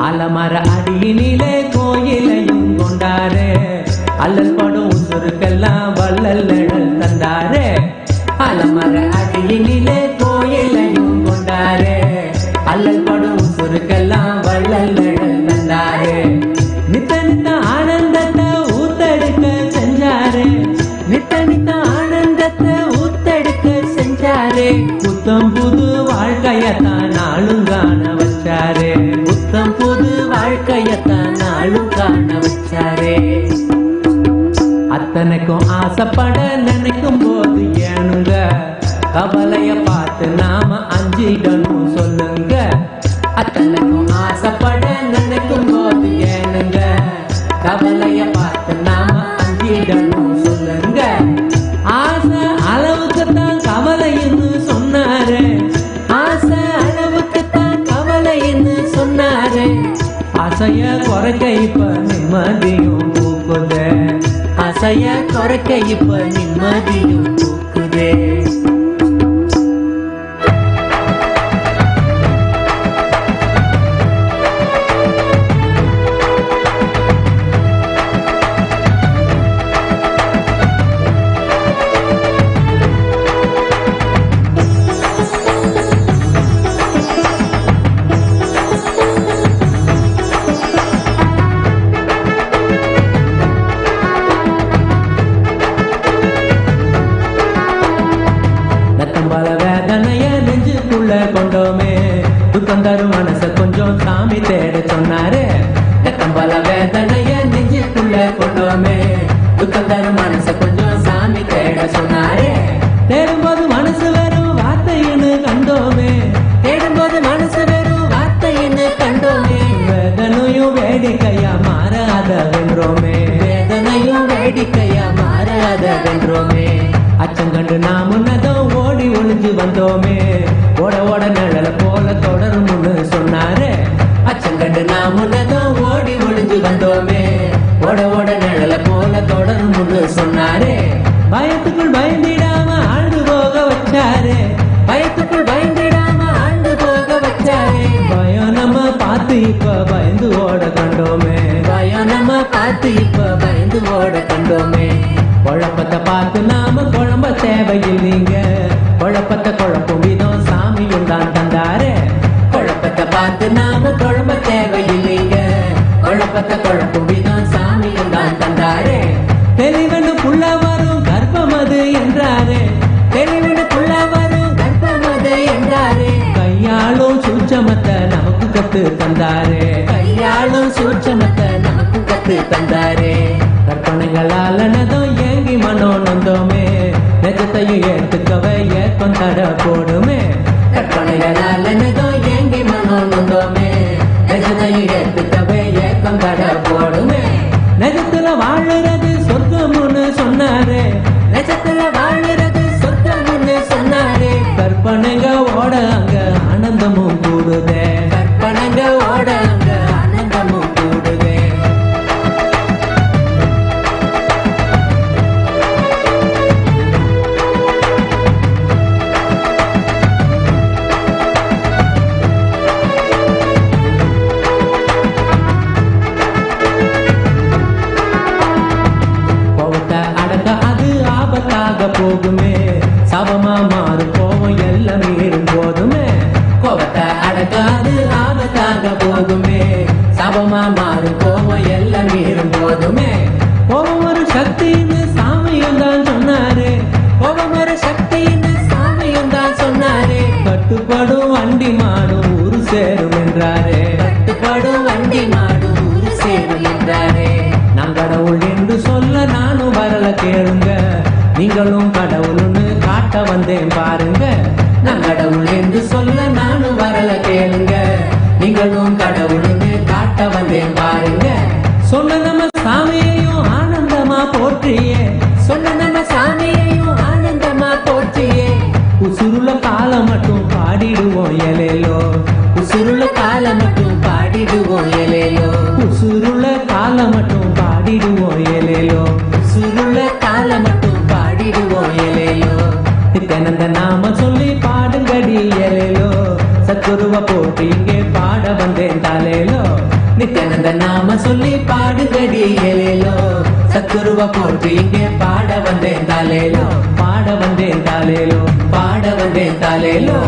ஆலமர அடியினிலே கோயிலையும் கொண்டாரே, அல்லல் படும் உசுருக்கெல்லாம் வள்ளல் நிழல் தந்தாரே. ஆலமர அடியினிலே கோயிலையும் கொண்டாரே, அல்லல் படும் உசுருக்கெல்லாம் வள்ளல் நிழல் தந்தாரே. நித்த நித்த ஆனந்தத்தை ஊத்தெடுக்க செஞ்சாரே, நித்த நித்த ஆனந்தத்தை ஊத்தெடுக்க செஞ்சாரே. புத்தம் புது வாழ்க்கையத்தான் நாளும் காண வச்சாரே, புத்தம் புது வாழ்க்கையத்தான் நாளும் காண வச்சாரே. அத்தனைக்கும் ஆசைப்பட நினைக்கும் போது ஏனுங்க, கவலைய பார்த்து நாம அஞ்சிடணும் சொல்லுங்க. அத்தனைக்கும் ஆசைப்பட நினைக்கும் போது ஏனுங்க, கவலைய பார்த்து நாம அஞ்சிடணும் சொல்லுங்க. ஆசை அளவுக்கு தான் கவலை குறைக்க இப்ப நிம்மதியும் பூக்குதே, ஆசைய குறைக்க இப்ப நிம்மதியும் பூக்குதே. பல வேதனைய நெஞ்சுக்குள்ள கொண்டோமே, துக்கம் தரும் மனச கொஞ்சம் சாமி தேட சொன்னாரு. பல வேதனைய நெஞ்சுக்குள்ள கொண்டோமே, துக்கம் தரும் மனச கொஞ்சம் சாமி தேட சொன்னாரு. தேடும்போது மனசு வெறும் வார்த்தைன்னு கண்டோமே, தேடும்போது மனசு வெறும் வார்த்தைன்னு கண்டோமே. வேதனையும் வேடிக்கையா மாறாத வென்றோமே, வேதனையும் வேடிக்கையா மாறாத வென்றோமே. அச்சங்கண்டு நாம் முன்னதும் ஓடி ஒளிஞ்சு வந்தோமே, ஓட ஓட நிழல போல தொடரும்னு சொன்னாரு. அச்சங்கண்டு நாம் முன்னதும் ஓடி ஒளிஞ்சு வந்தோமே, ஓட ஓட நிழல போல தொடரும்னு சொன்னாரு. பயத்துக்குள் பயந்திடாம ஆண்டு போக வச்சாரு, பயத்துக்குள் பயந்திடாம ஆண்டு போக வச்சாரு. பயம் நம்ம பார்த்து இப்ப பயந்து ஓட கண்டோமே, பயம் நம்ம பார்த்து இப்ப பயந்து ஓட கண்டோமே. குழப்பத்தை பார்த்து நாம குழம்ப தேவையில்லைங்க, குழப்பத்தை குழப்பம் விதம் சாமியும் தான் தந்தாரு. குழப்பத்தை பார்த்து நாம குழம்ப தேவையில்லைங்க, குழப்பத்தை குழப்பம் விதம் சாமியும் தான் தந்தாரு. தெளிவனு புள்ள வரும் கர்ப்பம் அது என்றாரு, தெளிவனு புள்ள வரும் கர்ப்பம் அது என்றாரு. கையாளும் சூட்சமத்தை நமக்கு கத்து தந்தாரு, கையாளும் சூட்சமத்தை நமக்கு கத்து தந்தாரு. கற்பனைகளால் நதம் ஏங்கி மனோ நொந்தோமே, நெஜத்தையும் ஏற்றுக்கவே ஏற்கம் தட போடுமே. கற்பனைகளால் நதம் ஏங்கி மனோ நொந்தோமே, நெஜத்தையும் ஏற்றுக்கவே ஏற்கம் தட போடுமே. நெஜத்துல வாழுறது சொர்க்கம்னு சொன்னாரு, நெஜத்துல வாழுறது சொர்க்கம்னு சொன்னாரு. கற்பனைங்க ஓட அங்க ஆனந்தமும் கூடுதே, கற்பனைங்க ஓட அங்க ஆனந்தமும் கூடுதே. போகுமே, சபமா மாறும் கோவம் எல்லாம் மீறும் போதுமே. கோவத்தை அடக்காது ஆபத்தாக போகுமே, சபமா மாறும் கோவம் எல்லாம் மீறும் போதுமே. கோவம் ஒரு சக்தின்னு சாமியும் தான் சொன்னாரு, கோவம் ஒரு சக்தின்னு சாமியும் தான் சொன்னாரு. கட்டுப்படும் வண்டி மாடும் ஊரு சேரும் என்றாரு, கட்டுப்படும் வண்டி மாடும் ஊரு சேரும் என்றாரு. நான் கடவுள் என்று சொல்ல நானும் வரல கேளுங்க, நீங்களும் கடவுள்னு காட்ட வந்தேன் பாருங்க. நான் கடவுள் என்று சொல்ல நானும் வரல கேளுங்க, நீங்களும் கடவுள்னு காட்ட வந்தேன் பாருங்க. சொன்ன நம்ம சாமியையும் ஆனந்தமா போற்றியே, சொன்ன நம்ம சாமியையும் ஆனந்தமா போற்றியே. உசுருள்ள காலம் மட்டும் பாடிடுவோம் எலேலோ, உசுருள்ள காலம் மட்டும் பாடிடுவோம் எலேலோ, உசுருள்ள காலம் மட்டும் பாடிடுவோம் எலேலோ, உசுருள்ள காலம் மட்டும் பாடிடுவோம் எலேலோ. நித்யானந்த நாம சொல்லி பாடுங்கடி எலேலோ, சத்குருவ போட்டு இங்கே பாட வந்தேன் தாலேலோ. நித்யானந்த நாம சொல்லி பாடுங்கடி எலேலோ, சத்குருவ போட்டு இங்கே பாட வந்தேன் தாலேலோ, பாட வந்தேன் தாலேலோ, பாட வந்தேன் தாலேலோ.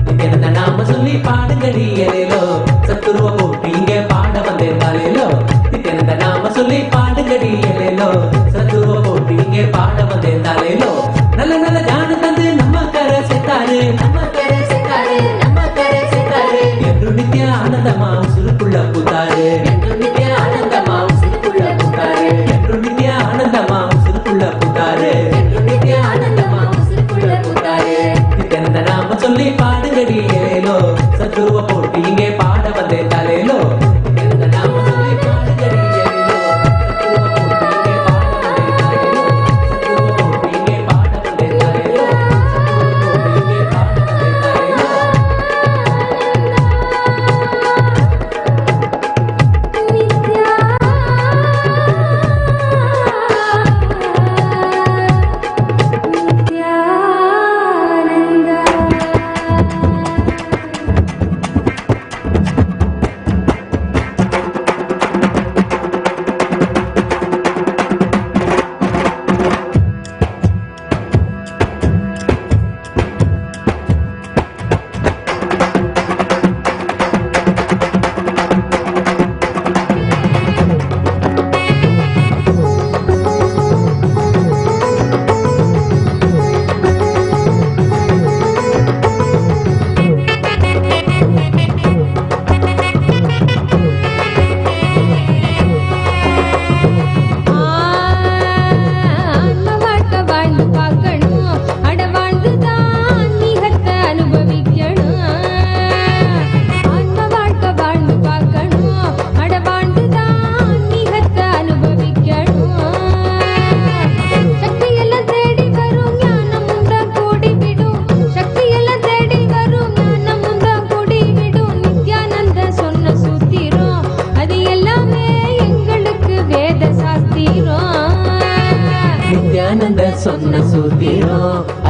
நித்யானந்த நாம சொல்லி பாடுங்கடி எலேலோ, சத்குருவ போட்டு இங்கே பாட வந்தேன் தாலேலோ. நித்யானந்த நாம சொல்லி பாடுங்கடி எலேலோ, சத்குருவ போட்டு இங்கே பாட வந்தேன் தாலேலோ. நல்ல நல்ல ஞான தந்து நம்ம கரை சேர்த்தாரு, நம்ம கரை சேர்த்தாரு, நம்ம கரை சேர்த்தாரு. என்று நித்ய ஆனந்தமா உசுருக்குள்ள பூத்தாரு, என்று நித்ய ஆனந்தமா உசுருக்குள்ள பூத்தாரு, என்று நித்ய ஆனந்தமா உசுருக்குள்ள பூத்தாரு, என்று நித்ய ஆனந்தமா உசுருக்குள்ள பூத்தாரு. நித்யானந்த நாம சொல்லி பாடுங்கடி எலேலோ, சத்குருவ போட்டு இங்கே பாட வந்தேன் தாலேலோ. நித்யானந்த நாம சொல்லி பாடுங்கடி எலேலோ, சத்குருவ போட்டு இங்கே பாட வந்தேன் தாலேலோ, சத்குருவ போட்டு இங்கே பாட வந்தேன் தாலேலோ, சத்குருவ போட்டு இங்கே பாட வந்தேன் தாலேலோ.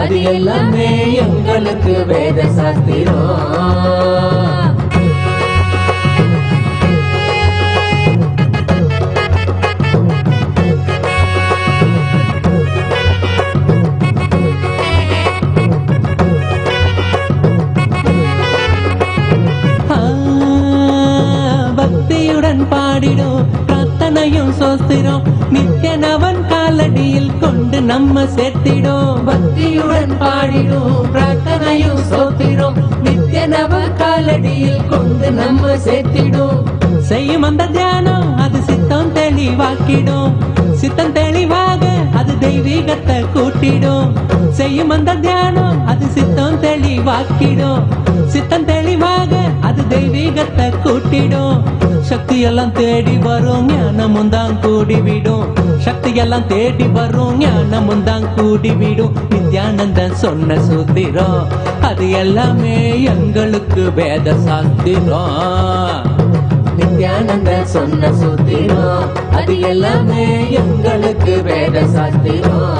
அது எல்லாமே எங்களுக்கு வேத சாஸ்திரம். பக்தியுடன் பாடிடும் பிரார்த்தனையும் சோஸ்திரம் நித்யனவன் காலடியில் கொண்டு நம்ம சேர்த்திடும். பக்தியுடன் பாடிடும் பிரார்த்தனையும் சோஸ்திரம் நித்யனவன் காலடியில் கொண்டு நம்ம சேர்த்திடும். செய்யும் அந்த தியானம் அது சித்தம் தெளிவாக்கிடும். சித்தம் தெளிவாக அது தெய்வீகத்தை கூட்டிடும். செய்யும் அந்த தியானம் அது சித்தம் தெளிவாக்கிடும். சித்தம் தெளிவாக அது தெய்வீகத்தை கூட்டிடும். சக்தி எல்லாம் தேடி வரும் ஞானமும் தான் கூடிவிடும். சக்தி எல்லாம் தேடி வரும் ஞானமும் தான் கூடிவிடும். நித்யானந்தன் சொன்ன சூத்திரம் அது எல்லாமே எங்களுக்கு வேத சாஸ்திரம். நித்யானந்தன் சொன்ன சூத்திரம் அது எல்லாமே எங்களுக்கு வேத சாஸ்திரம்.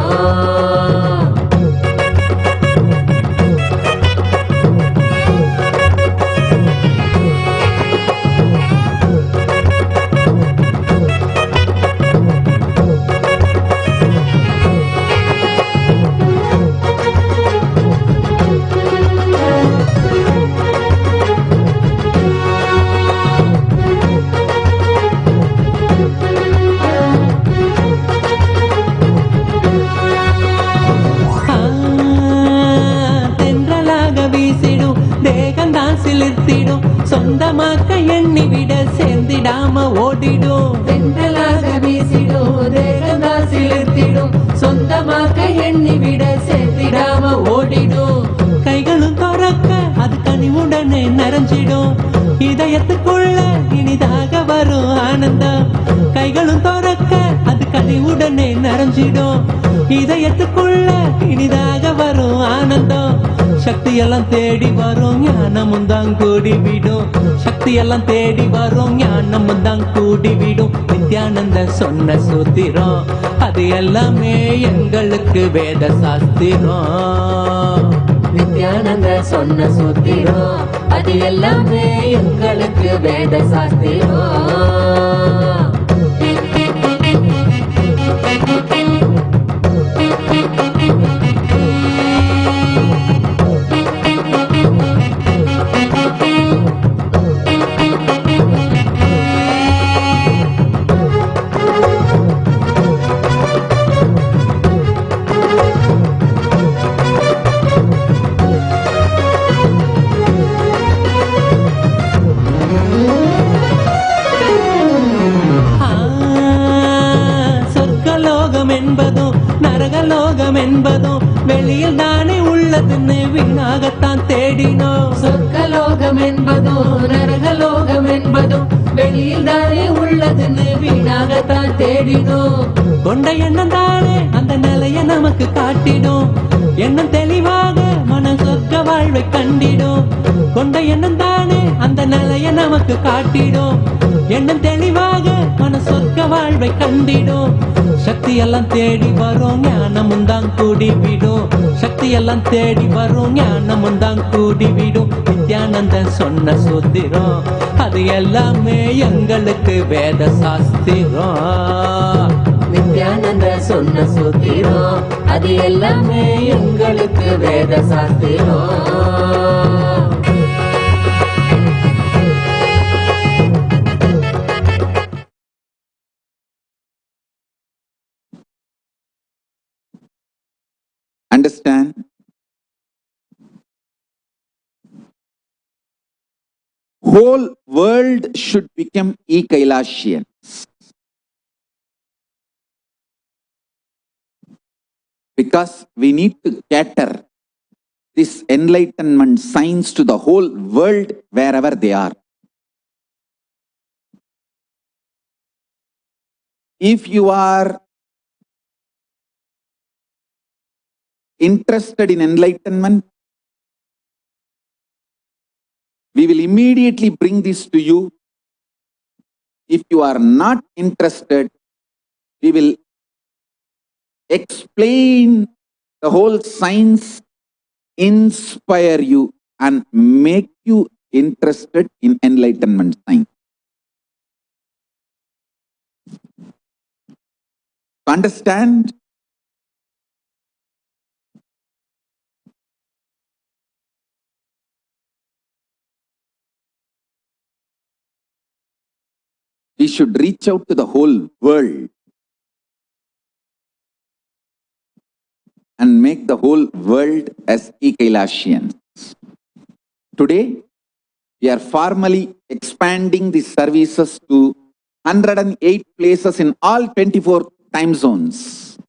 சிலிர்த்திடும் சொந்தமாக்க எண்ணி விட சேர்ந்திடாம ஓடிடும். தென்றலாக வீசிடும் தேகந்தா சிலிர்த்திடும் சொந்தமாக்க எண்ணி விட சேர்ந்திடாம ஓடிடும். கைகளும் துறக்க அது கனிவுடனே நிறைஞ்சிடும். இதயத்துக்குள்ள இனிதாக வரும் ஆனந்தம். கைகளும் துறக்க அது கனிவுடனே நிறைஞ்சிடும். இதயத்துக்குள்ள இனிதாக வரும் ஆனந்தம். சக்தி எல்லாம் தேடி வரும் ஞானமும் தான் கூடிவிடும். சக்தி எல்லாம் தேடி வரும் ஞானமும் தான் கூடிவிடும். நித்யானந்த சொன்ன சூத்திரம் அது எல்லாமே எங்களுக்கு வேத சாஸ்திரம். நித்யானந்த சொன்ன சூத்திரம் அது எல்லாமே எங்களுக்கு வேத சாஸ்திரம். என்பதும் நரகலோகம் என்பதும் வெளியில் தானே உள்ளதுன்னு வீணாகத்தான் தேடினோம். சொர்க்கலோகம் என்பதும் நரகலோகம் என்பதும் வெளியில் தானே உள்ளதுன்னு வீணாகத்தான் தேடினோம். கொண்ட எண்ணம் தானே அந்த நிலைய நமக்கு காட்டிடும். எண்ணம் தெளிவாக மன சொர்க்க வாழ்வை கண்டிடும். கொண்ட எண்ணம் தானே அந்த நிலைய நமக்கு காட்டிடும். எண்ணம் தெளிவாக மன சொர்க்க வாழ்வை கண்டிடும். சக்தி எல்லாம் தேடி வரும் ஞானமும் தான் கூடிவிடும். சக்தி எல்லாம் தேடி வரும் ஞானமும் தான் கூடிவிடும். நித்யானந்தன் சொன்ன சூத்திரம் அது எல்லாமே எங்களுக்கு வேத சாஸ்திரம். நித்யானந்த சொன்ன சூத்திரம் அது எல்லாமே எங்களுக்கு வேத சாஸ்திரம். Understand? Whole world should become e-Kailashians. Because we need to cater this enlightenment science to the whole world wherever they are. If you are interested in enlightenment, we will immediately bring this to you. If you are not interested, we will explain the whole science inspire you and make you interested in enlightenment science. To understand we should reach out to the whole world and make the whole world as e-Kailasians. Today, we are formally expanding the services to 108 places in all 24 time zones.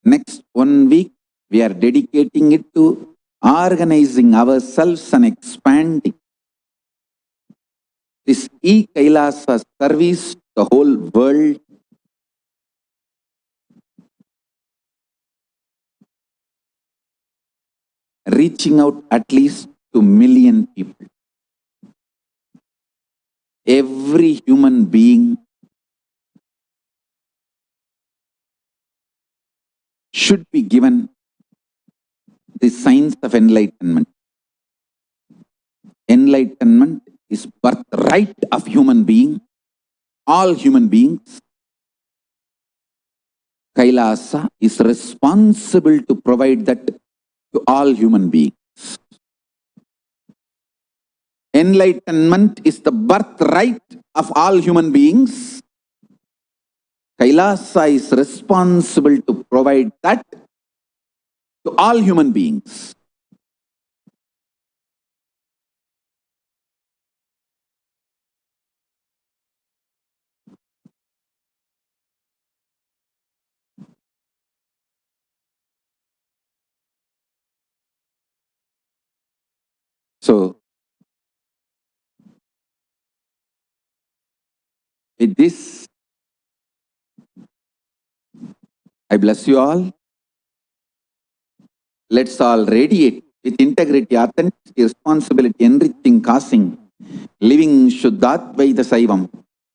Next 1 week, we are dedicating it to organizing ourselves and expanding this e-Kailasa service to the whole world. Reaching out at least to 1 million people. Every human being should be given the science of enlightenment. Enlightenment is birthright of human being, all human beings. Kailasa is responsible to provide that to all human beings. Enlightenment is the birthright of all human beings. Kailasa is responsible to provide that to all human beings. So, with this, I bless you all. Let's all radiate with integrity, authenticity, responsibility, enriching, causing, living Shuddhatvaita Saivam,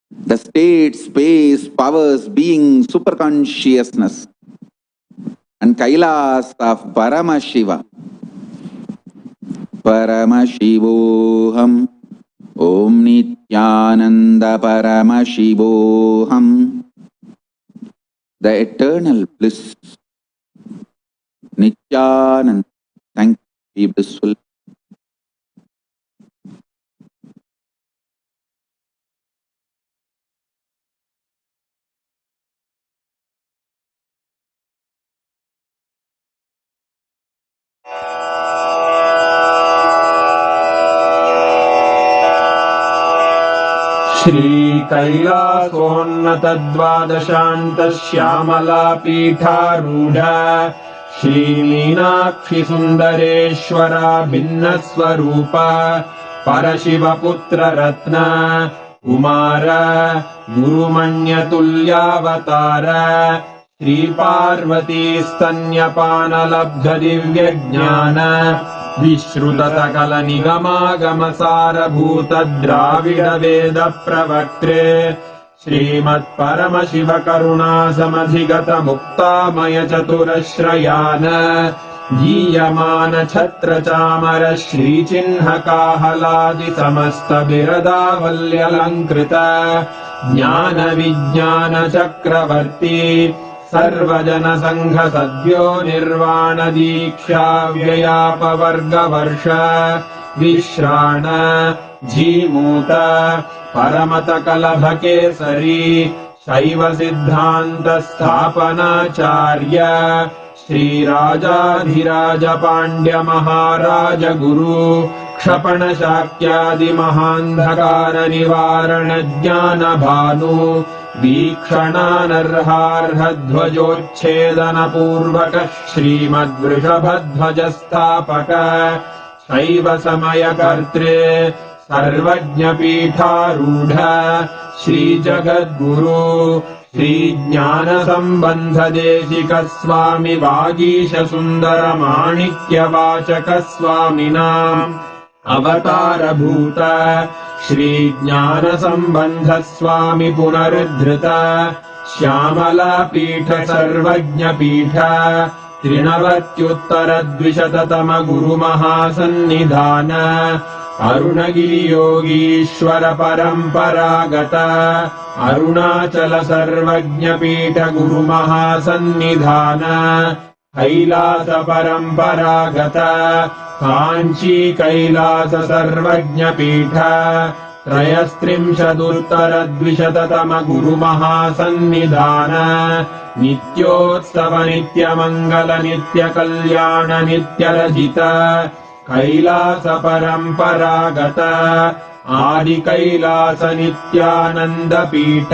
the state, space, powers, being, superconsciousness, and Kailas of Parama Shiva. Paramashivoham Om Nityananda Paramashivoham. The eternal bliss. Nityananda. Thank you, be blissful. श्रीकैलासोन्नतद्वादशान्तश्यामला पीठारूढा श्रीमीनाक्षि सुन्दरेश्वरा भिन्नस्वरूपा परशिवपुत्ररत्न Kumar गुरुमण्यतुल्यावतार श्रीपार्वतीस्तन्यपानलब्धदिव्यज्ञान विश्रुतसकलनिगमागमसारभूत Dravid वेद प्रवक्त्रे श्रीमत्परमशिवकरुणासमधिगत मुक्तामय चतुरश्रयान गीयमान छत्र चामर श्रीचिह्नकाहलादि समस्त बिरदावल्यलङ्कृत ज्ञान विज्ञान चक्रवर्ती सर्वजन संघ सद्यो निर्वाण दीक्षा व्ययापवर्गवर्ष विश्राण जीमूत परमत कलभ केसरी शैव सिद्धांत स्थापनाचार्य श्रीराजाधिराज पांड्य महाराज गुरु क्षपण शाक्यादि महांधकार निवारण ज्ञान भानु वीक्षणानर्हार्हध्वजोच्छेदन पूर्वक श्रीमद्वृषभध्वज स्थापक शैव समय कर्त्रे सर्वज्ञ पीठारूढ़ श्री जगद्गुरु श्री ज्ञान संबंध देशिक स्वामी वागीश सुंदर माणिक्य वाचक स्वामिनाम् अवतार भूत श्री ज्ञान संबंध स्वामी पुनरुद्धृत श्यामलापीठ सर्वज्ञपीठ 93 गुरुमहासन्निधान अरुणगिरियोगीश्वर परम्परागत अरुणाचल सर्वज्ञपीठ गुरुमहासन्निधान कैलास परम्परागत काञ्ची कैलास सर्वज्ञपीठ 33 गुरुमहासन्निधान नित्योत्सव नित्यमङ्गल नित्यकल्याण नित्यरजित कैलास परम्परागत आदि कैलास नित्यानन्दपीठ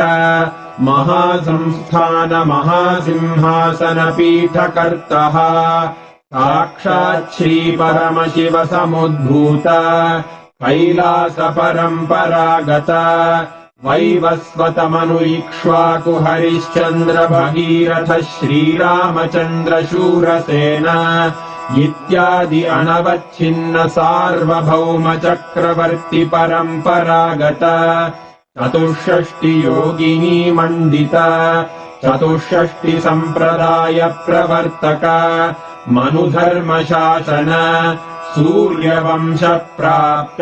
महासंस्थान महासिंहासन पीठकर्तः साक्षात् श्री परमशिव समुद्भूत कैलास परम्परागत वैवस्वत मनु इक्ष्वाकु हरिश्चन्द्र भगीरथ श्रीरामचन्द्र शूरसेन इत्यादि अनवच्छिन्न सार्वभौम चक्रवर्ति परम्परागत 64 योगिनी मण्डित 64 सम्प्रदाय प्रवर्तक मनुधर्म शासन सूर्यवंश प्राप्त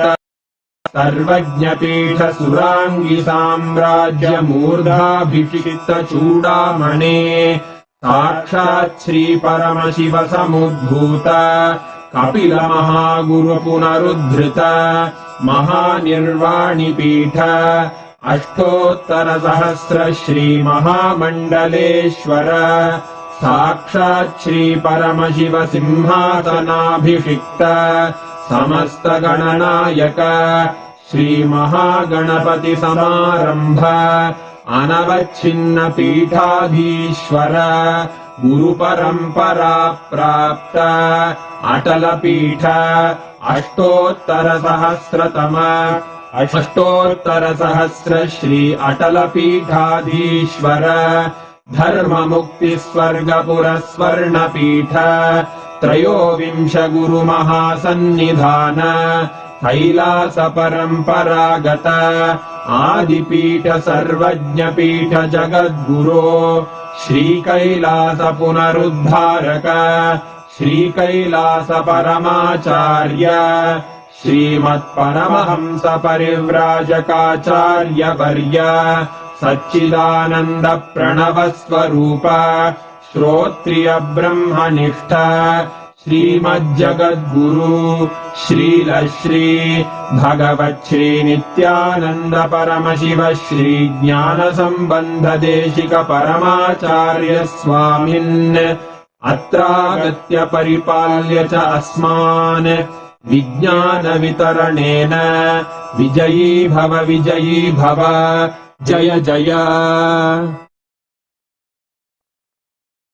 सर्वज्ञपीठ सुराङ्गी साम्राज्य मूर्धाभिषिक्त चूडामणे साक्षात् श्री परमशिव समुद्भूत कपिल महागुरु पुनरुद्धृत महानिर्वाणिपीठ 8,000 श्री महामण्डलेश्वर साक्षात् श्री परमशिव सिंहासनाभिषिक्त समस्त गणनायक श्री महागणपति समारंभ अनवच्छिन्न पीठाधीश्वर गुरु परंपरा प्राप्त अटल पीठ 8,000 श्री अटल पीठाधीश्वर धर्म मुक्ति स्वर्गपुर स्वर्ण पीठ 23 गुरु महासन्निधान कैलास परम्परागत आदिपीठ सर्वज्ञपीठ जगद्गुरो श्री कैलास पुनरुद्धारक श्री कैलास परमाचार्य श्रीमत्परमहंस परिव्राजकाचार्य वर्य सच्चिदानंद प्रणव स्वरूप श्रोत्रिय ब्रह्मनिष्ठ श्रीमज्जगद्गुरु श्रील श्री भगवत् श्री नित्यानंद परमशिव श्री ज्ञान संबंध देशिक परमाचार्य स्वामिन् अत्रागत्य परिपाल्य च अस्मान् विज्ञान वितरणेन विजयी भव जय जय।